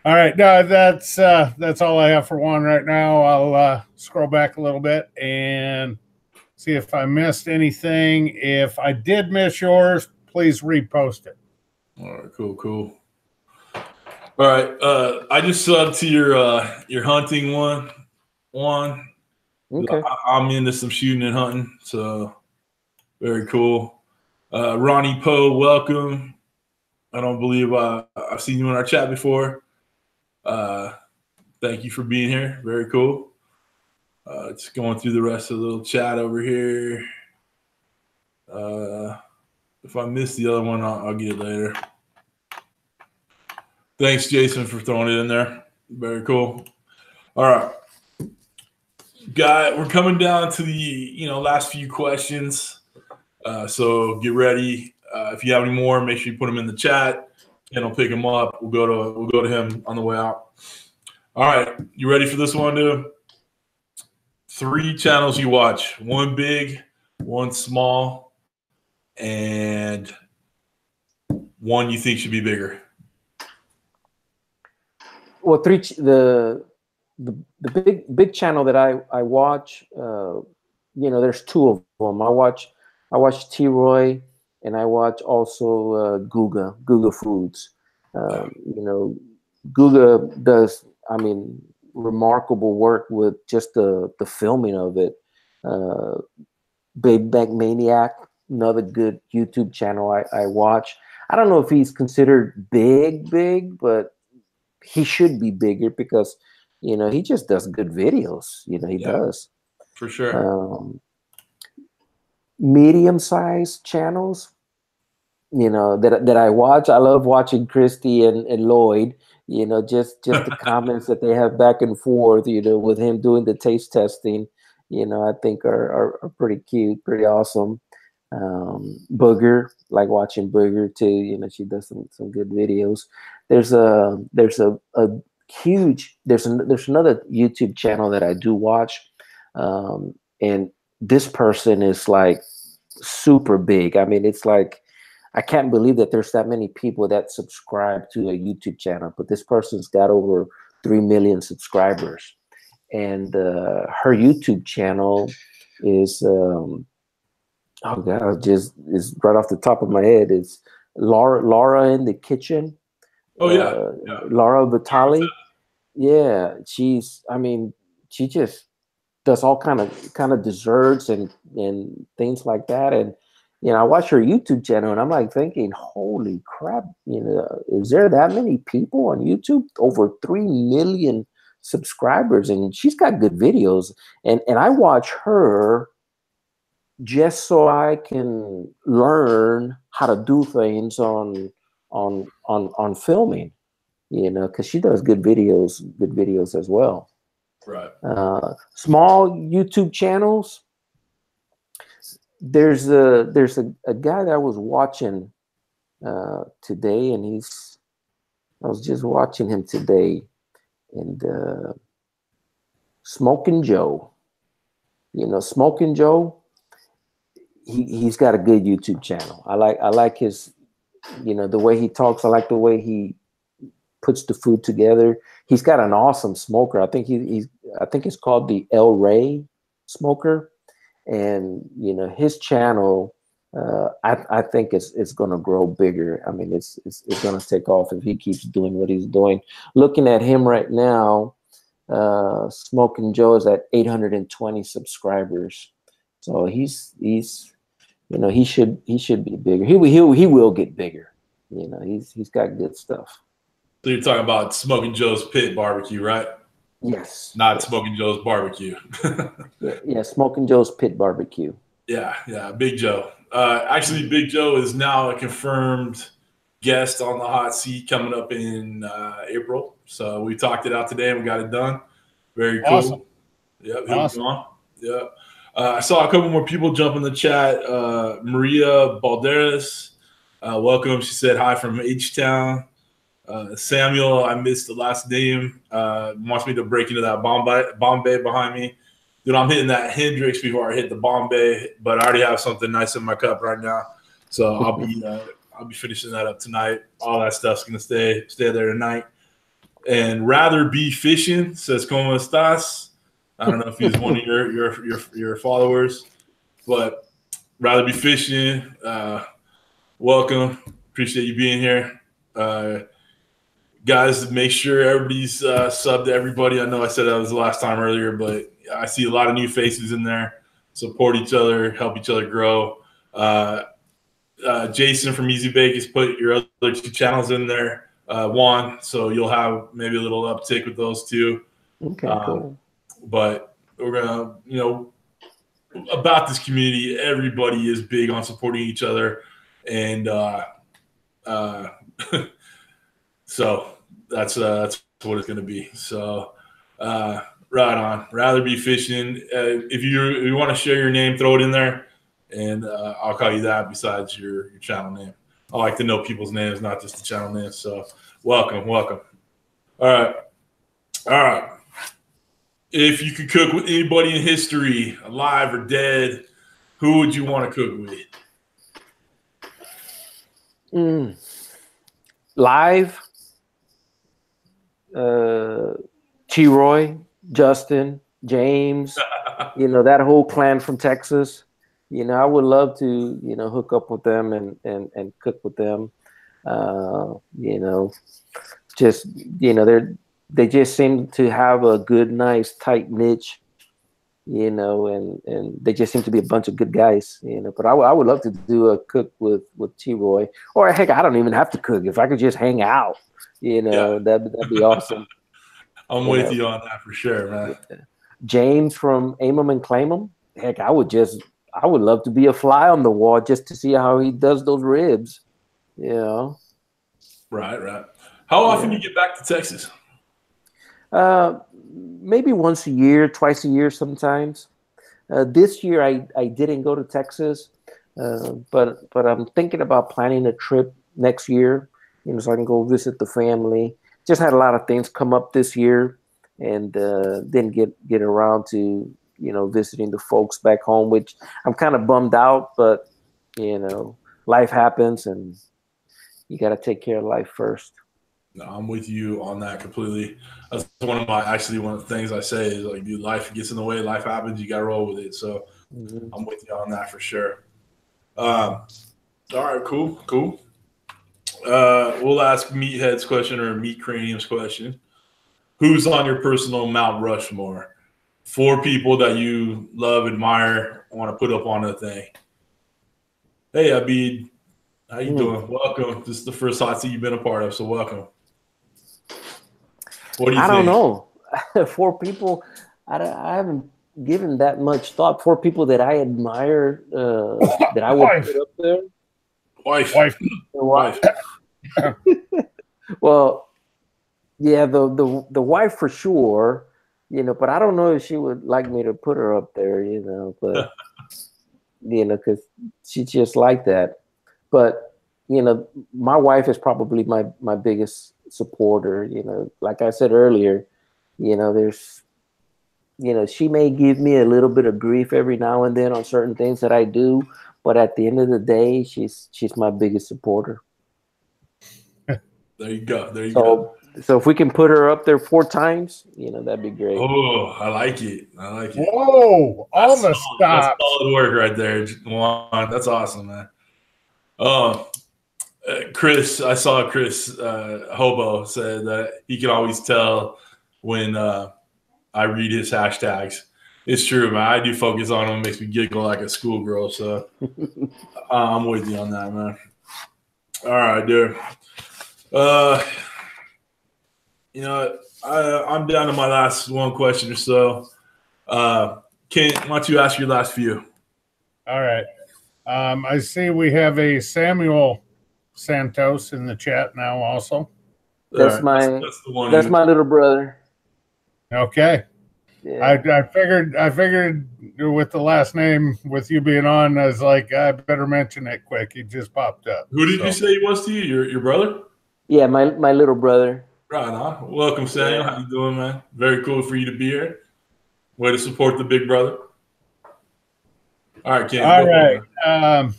All right, no, that's all I have for Juan right now. I'll scroll back a little bit and see if I missed anything. If I did miss yours, please repost it. All right, cool. All right, I just subbed to your hunting one. Okay. I'm into some shooting and hunting, so very cool. Ronnie Poe, welcome. I don't believe I've seen you in our chat before. Thank you for being here. Very cool. Just going through the rest of the little chat over here. If I miss the other one, I'll get it later. Thanks, Jason, for throwing it in there. Very cool. All right. We're coming down to the last few questions. So get ready. If you have any more, make sure you put them in the chat, and I'll pick them up. We'll go to him on the way out. All right, you ready for this one, dude? 3 channels you watch: one big, one small, and one you think should be bigger. Well, the big channel that I watch, there's 2 of them. I watch T-Roy, and I watch also Guga Foods. Guga does, remarkable work with just the filming of it. Baby Back Maniac, another good YouTube channel I watch. I don't know if he's considered big, but he should be bigger because he just does good videos. He does for sure. Medium-sized channels, that I watch. I love watching Christy and Lloyd. Just the comments that they have back and forth. With him doing the taste testing. I think are pretty cute, pretty awesome. Booger, like watching Booger too. She does some good videos. There's another YouTube channel that I do watch, and this person is like super big. It's like I can't believe that there's that many people that subscribe to a YouTube channel, but this person's got over 3 million subscribers, and her YouTube channel is oh god, is right off the top of my head. It's Laura in the Kitchen. Oh yeah. Laura Vitale. Yeah, she just does all kind of desserts and things like that, and You know, I watch her YouTube channel and I'm like thinking, holy crap, you know, is there that many people on YouTube? Over 3 million subscribers, and she's got good videos. And I watch her just so I can learn how to do things on filming, you know, because she does good videos as well. Right. Small YouTube channels. There's a guy that I was watching today, and I was just watching him today, and Smoking Joe. You know, Smoking Joe. He's got a good YouTube channel. I like his, you know, the way he talks. I like the way he puts the food together. He's got an awesome smoker. I think I think it's called the El Rey smoker. And, you know, his channel, I think it's going to grow bigger. I mean, it's going to take off if he keeps doing what he's doing. Looking at him right now, Smoking Joe is at 820 subscribers. So he's you know, he should be bigger. He will get bigger. You know, he's got good stuff. So you're talking about Smoking Joe's Pit Barbecue, right? Yes. Not Smoking Joe's Barbecue. yeah, Smoking Joe's Pit Barbecue. Yeah, Big Joe. Actually, Big Joe is now a confirmed guest on the hot seat coming up in April. So we talked it out today and we got it done. Very cool. Awesome. Yeah, he'll be on. Yeah. I saw a couple more people jump in the chat. Maria Balderas, welcome. She said hi from H-Town. Samuel, I missed the last name, wants me to break into that Bombay behind me. Dude, I'm hitting that Hendrix before I hit the Bombay, but I already have something nice in my cup right now. So I'll be finishing that up tonight. All that stuff's gonna stay there tonight. And Rather Be Fishing says, ¿Cómo estás? I don't know if he's one of your followers, but Rather Be Fishing, welcome. Appreciate you being here. Guys, make sure everybody's subbed to everybody. I know I said that was the last time earlier, but I see a lot of new faces in there. Support each other, help each other grow. Jason from Easy Bake has put your other 2 channels in there, Juan, so you'll have maybe a little uptick with those 2. Okay, cool. But we're gonna, you know, about this community, everybody is big on supporting each other, and so that's what it's gonna be. So right on. Rather Be Fishing. If you want to share your name, throw it in there, and I'll call you that besides your channel name. I like to know people's names, not just the channel names. So welcome. All right. If you could cook with anybody in history, alive or dead, who would you want to cook with? Live, T-Roy, Justin, James, you know, that whole clan from Texas. You know, I would love to, you know, hook up with them and cook with them. You know, just, you know, they just seem to have a good, nice, tight niche, you know, and they just seem to be a bunch of good guys, you know. But I would love to do a cook with T-Roy, or heck, I don't even have to cook. If I could just hang out, you know, yeah, that'd be awesome. I'm with you on that for sure, man. James from Aim 'em and Claim 'em. Heck, I would love to be a fly on the wall just to see how he does those ribs, you know. Right. How often do you get back to Texas? Maybe once a year, twice a year sometimes. This year I didn't go to Texas, but I'm thinking about planning a trip next year, you know, so I can go visit the family. Just had a lot of things come up this year, and didn't get around to, you know, visiting the folks back home, which I'm kind of bummed out, but, you know, life happens and you got to take care of life first. No, I'm with you on that completely. That's one of the things I say is, like, dude, life gets in the way, life happens, you got to roll with it. So I'm with you on that for sure. All right, cool. We'll ask Meathead's question, or Meat Cranium's question. Who's on your personal Mount Rushmore? 4 people that you love, admire, want to put up on the thing. Hey, Abid. How you doing? Welcome. This is the first hot seat you've been a part of, so welcome. What do you think? I don't know. 4 people, I haven't given that much thought. 4 people that I admire, that I would put up there. Wife. Well, yeah, the wife for sure, but I don't know if she would like me to put her up there, but because she's just like that. But my wife is probably my biggest supporter. Like I said earlier, there's she may give me a little bit of grief every now and then on certain things that I do, but at the end of the day, she's my biggest supporter. There you go. So if we can put her up there 4 times, that'd be great. Oh, I like it. Whoa, all the stops. That's solid work right there, Juan. That's awesome, man. Kris, I saw Kris Hobo said that he can always tell when I read his hashtags. It's true, man. I do focus on them. It makes me giggle like a schoolgirl. So I'm with you on that, man. All right, dude. I'm down to my last one question or so. Why don't you ask your last few? All right. I see we have a Samuel Santos in the chat now also. That's that's my little brother. Okay. Yeah. I figured with the last name, with you being on, I was like, I better mention it quick. He just popped up. Who did you say he was to you? Your brother? Yeah, my little brother. Right on. Welcome, Samuel. How you doing, man? Very cool for you to be here. Way to support the big brother. All right, Ken. All right.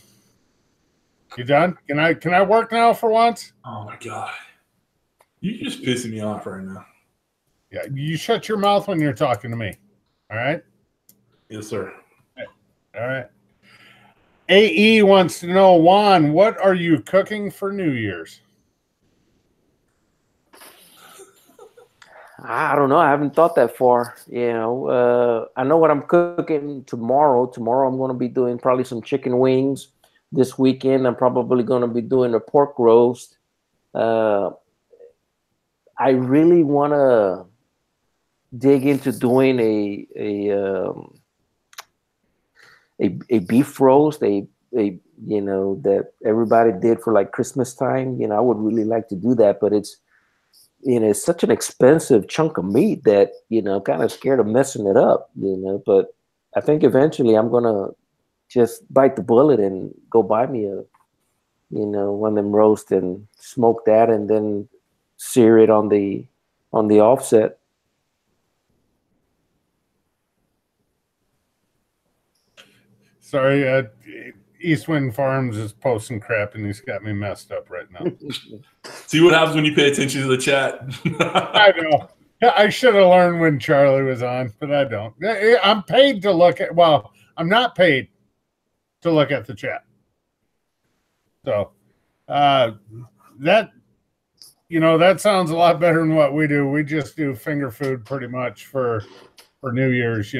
You done? Can I work now for once? Oh my God. You're just pissing me off right now. Yeah, you shut your mouth when you're talking to me. All right? Yes, sir. All right. AE wants to know, Juan, what are you cooking for New Year's? I don't know. I haven't thought that far. I know what I'm cooking tomorrow. Tomorrow I'm going to be doing probably some chicken wings. This weekend I'm probably going to be doing a pork roast. I really want to dig into doing a beef roast, that everybody did for like Christmas time. I would really like to do that, but it's such an expensive chunk of meat that, I'm kind of scared of messing it up, but I think eventually I'm going to just bite the bullet and go buy me one of them roast and smoke that and then sear it on the offset. Sorry, Eastwind Farms is posting crap and he's got me messed up right now. See what happens when you pay attention to the chat. I know. I should have learned when Charlie was on, but I don't. I'm paid to look at, well, I'm not paid to look at the chat. So that sounds a lot better than what we do. We just do finger food pretty much for New Year's,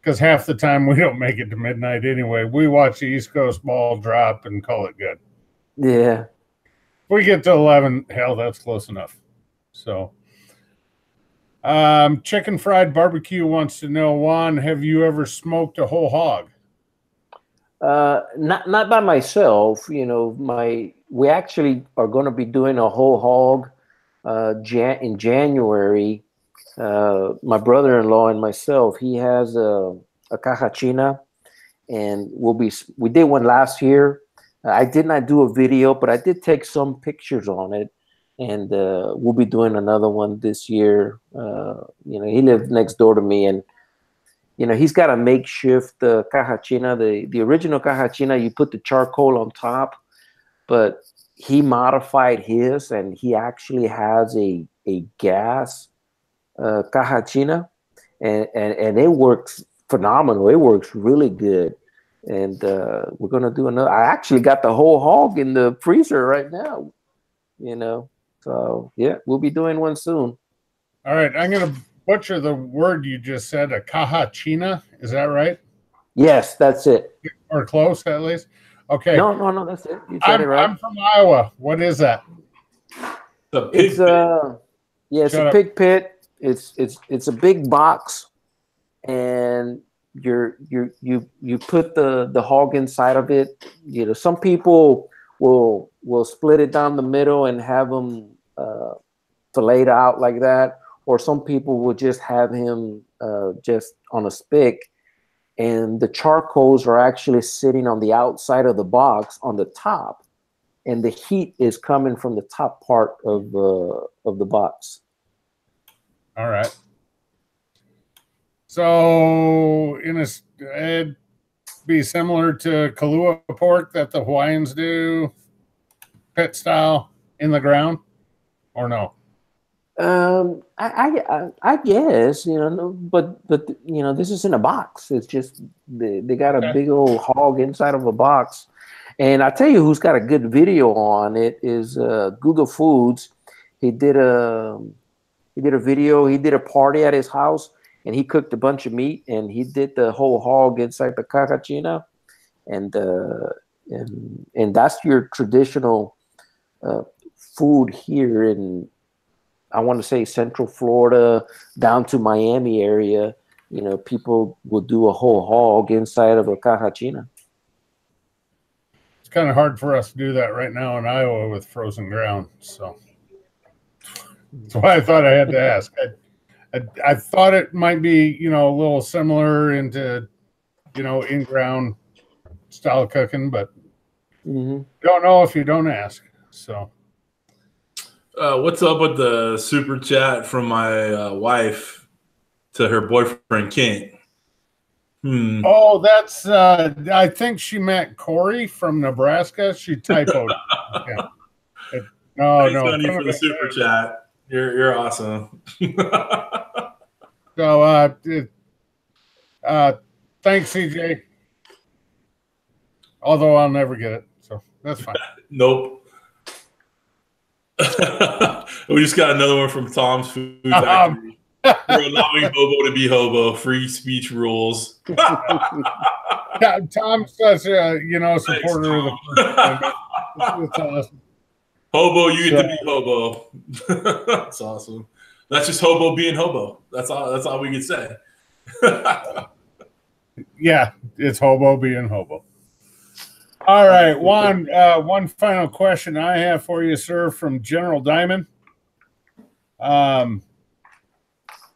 because half the time we don't make it to midnight anyway. We watch the East Coast ball drop and call it good. Yeah. If we get to 11, hell, that's close enough. So, Chicken Fried Barbecue wants to know, Juan, have you ever smoked a whole hog? Not by myself. We actually are going to be doing a whole hog in January. My brother-in-law and myself, he has a caja china, and we did one last year. I did not do a video, but I did take some pictures on it, and we'll be doing another one this year. He lives next door to me, and he's got a makeshift caja china. The original caja china, you put the charcoal on top, but he modified his, and he actually has a gas caja china, and it works phenomenal. It works really good, and we're gonna do another. I actually got the whole hog in the freezer right now. So yeah, we'll be doing one soon. All right, I'm gonna butcher the word you just said. A caja china, is that right? Yes, that's it. Or close, at least. Okay. No, that's it. You said it right. I'm from Iowa. What is that? It's it's a pig pit. It's a big box, and you put the hog inside of it. You know, some people will split it down the middle and have them filleted out like that, or some people will just have him just on a stick, and the charcoals are actually sitting on the outside of the box on the top, and the heat is coming from the top part of the box. All right. So it'd be similar to Kahlua pork that the Hawaiians do, pit style in the ground, or no? I guess, you know, but you know, this is in a box. It's just they got a big old hog inside of a box. And I tell you who's got a good video on it is Google Foods. He did a video. He did a party at his house, and he cooked a bunch of meat, and he did the whole hog inside the cacachina, and that's your traditional food here in, I want to say, Central Florida down to Miami area. You know, people will do a whole hog inside of a cajachina. It's kind of hard for us to do that right now in Iowa with frozen ground. So that's why I thought I had to ask. I thought it might be, you know, a little similar into, you know, in-ground style cooking, but don't know if you don't ask. So. What's up with the super chat from my wife to her boyfriend Kent? Oh, that's I think she meant Corey from Nebraska. She typoed. No, Thanks, honey, for the super chat. You're awesome. So thanks, CJ. Although I'll never get it, so that's fine. Nope. We just got another one from Tom's Food Factory. We're allowing Hobo to be Hobo. Free speech rules. Tom's such a supporter of the first. It's awesome. Hobo, you get to be Hobo. That's awesome. That's just Hobo being Hobo. That's all we can say. Yeah, it's Hobo being Hobo. All right, Juan, one final question I have for you, sir, from General Diamond. And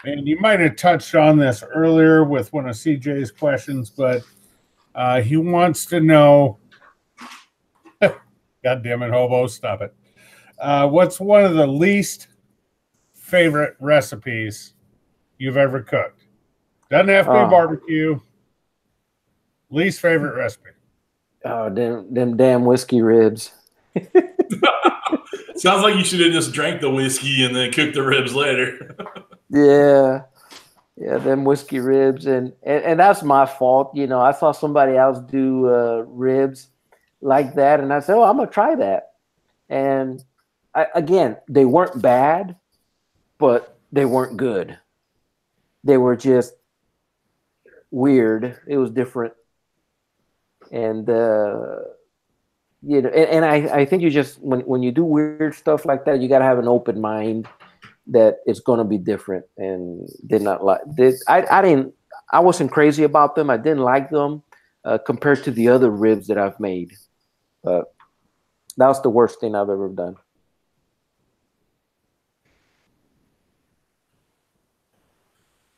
you might have touched on this earlier with one of CJ's questions, but he wants to know, God damn it, Hobo, stop it. What's one of the least favorite recipes you've ever cooked? Doesn't have to be barbecue. Least favorite recipe. Oh, them damn whiskey ribs. Sounds like you should have just drank the whiskey and then cooked the ribs later. Yeah, them whiskey ribs, and that's my fault. You know, I saw somebody else do ribs like that, and I said, "Oh, I'm gonna try that." And again, they weren't bad, but they weren't good. They were just weird. It was different. And you know, and I think you just when you do weird stuff like that, you got to have an open mind that it's going to be different. And did not like this. I wasn't crazy about them. I didn't like them compared to the other ribs that I've made. But that was the worst thing I've ever done.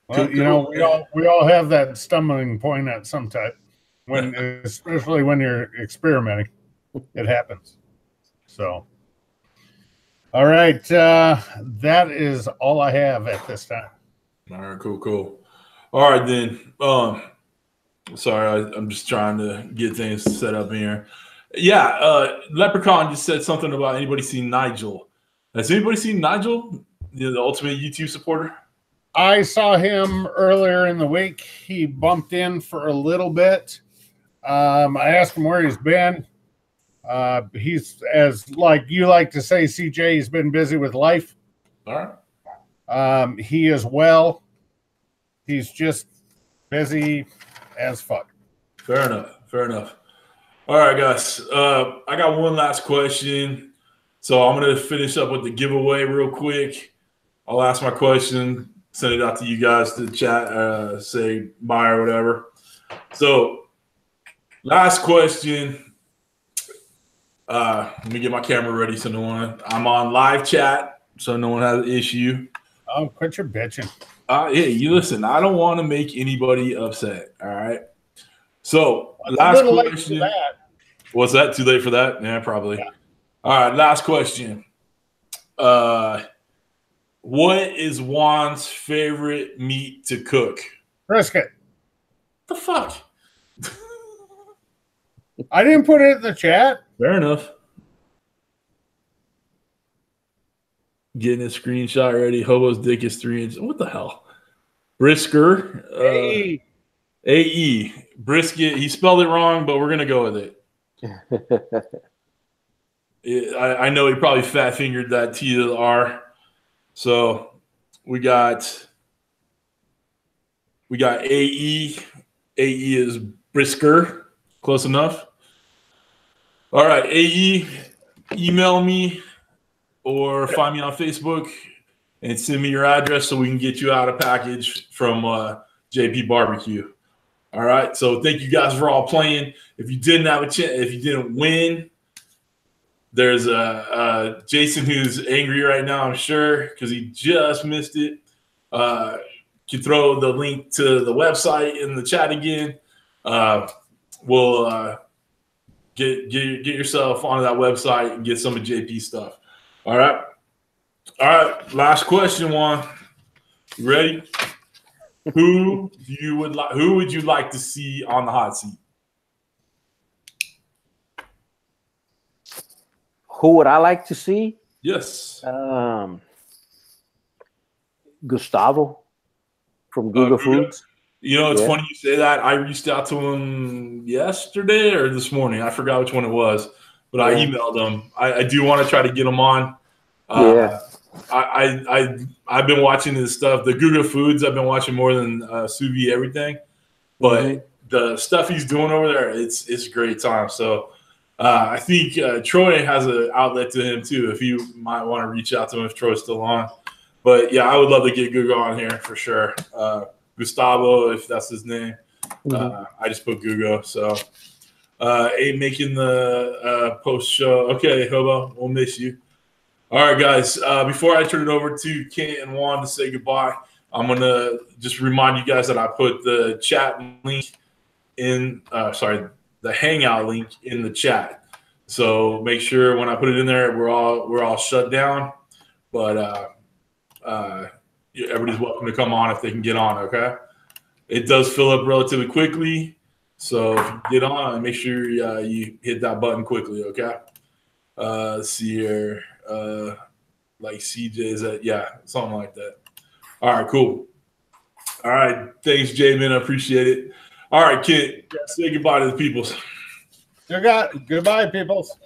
Well, you know, we all have that stumbling point at some time. Especially when you're experimenting, it happens. So, all right, that is all I have at this time. All right, cool. All right, then. Sorry, I'm just trying to get things set up here. Yeah, Leprechaun just said something about anybody seen Nigel. Has anybody seen Nigel, the ultimate YouTube supporter? I saw him earlier in the week. He bumped in for a little bit. I asked him where he's been. He's, as like you like to say, CJ, he's been busy with life. All right. He is well. He's just busy as fuck. Fair enough. All right, guys. I got one last question. So I'm going to finish up with the giveaway real quick. I'll ask my question, send it out to you guys to chat, say bye or whatever. So last question. Let me get my camera ready so no one. I'm on live chat, so no one has an issue. Oh, quit your bitching. Hey, you listen. I don't want to make anybody upset. All right. So last question. Was that too late for that? Yeah, probably. Yeah. All right. Last question. What is Juan's favorite meat to cook? Brisket. The fuck? I didn't put it in the chat. Fair enough. Getting a screenshot ready. Hobo's dick is 3 inches. What the hell? Brisker. AE. AE. Brisket. He spelled it wrong, but we're going to go with it. I know he probably fat fingered that T to the R. So we got AE. AE is Brisker. Close enough. All right, AE, email me or find me on Facebook and send me your address so we can get you out a package from JP Barbecue. All right, so thank you guys for all playing. If you didn't have a chance, if you didn't win, there's Jason who's angry right now, I'm sure, because he just missed it. Can throw the link to the website in the chat again. We'll get yourself onto that website and get some of JP stuff. All right. Last question, Juan. You ready? Who would you like to see on the hot seat? Who would I like to see? Yes. Gustavo from Google Foods. You know, it's funny you say that. I reached out to him yesterday or this morning. I forgot which one it was, but I emailed him. I do want to try to get him on. I've been watching his stuff. The Google Foods, I've been watching more than sous vide everything. But the stuff he's doing over there, it's a great time. So I think Troy has an outlet to him too, if you might want to reach out to him if Troy's still on. But yeah, I would love to get Google on here for sure. Gustavo, if that's his name. I just put Google. So making the post show. Okay, Hobo, we'll miss you. All right, guys. Before I turn it over to Kent and Juan to say goodbye, I'm going to just remind you guys that I put the chat link in, the Hangout link in the chat. So make sure when I put it in there, we're all shut down. But everybody's welcome to come on if they can get on, okay? It does fill up relatively quickly. So if you get on, make sure you hit that button quickly, okay? Let's see here. Like CJ's something like that. All right, cool. All right, thanks, Jamin. I appreciate it. All right, Kent, say goodbye to the peoples. Goodbye, peoples.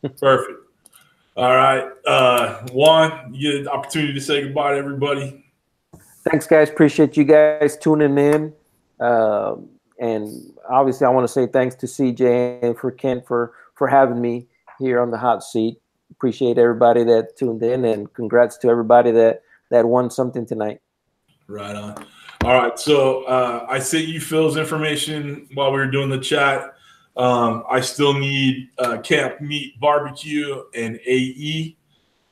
Perfect. All right, Juan, you get an opportunity to say goodbye to everybody. Thanks, guys. Appreciate you guys tuning in. And obviously, I want to say thanks to CJ and for Kent for having me here on the hot seat. Appreciate everybody that tuned in, and congrats to everybody that won something tonight. Right on. All right, so I sent you Phil's information while we were doing the chat. I still need Camp Meat Barbecue and AE.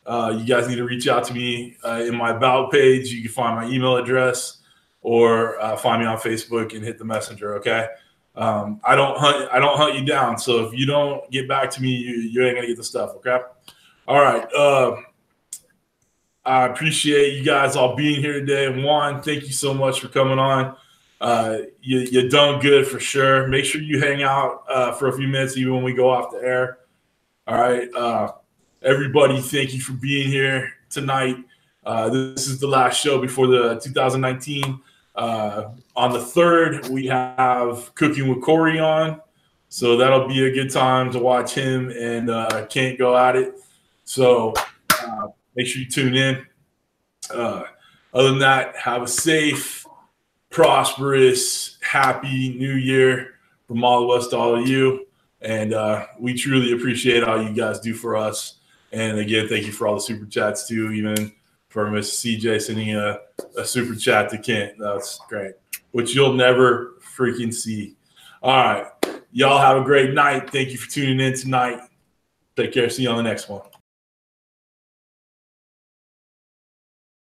You guys need to reach out to me in my About page. You can find my email address or find me on Facebook and hit the messenger. Okay. I don't hunt you down. So if you don't get back to me, you ain't gonna get the stuff. Okay. All right. I appreciate you guys all being here today. And Juan, thank you so much for coming on. You done good for sure. Make sure you hang out for a few minutes, even when we go off the air. All right. Everybody, thank you for being here tonight. This is the last show before the 2019. On the 3rd, we have Cooking with Corey on. So that'll be a good time to watch him and Kent go at it. So make sure you tune in. Other than that, have a safe, prosperous, happy new year from all of us to all of you. And we truly appreciate all you guys do for us. And again, thank you for all the super chats too, even for Miss CJ sending a super chat to Kent. That's great, which you'll never freaking see. All right. Y'all have a great night. Thank you for tuning in tonight. Take care. See you on the next one.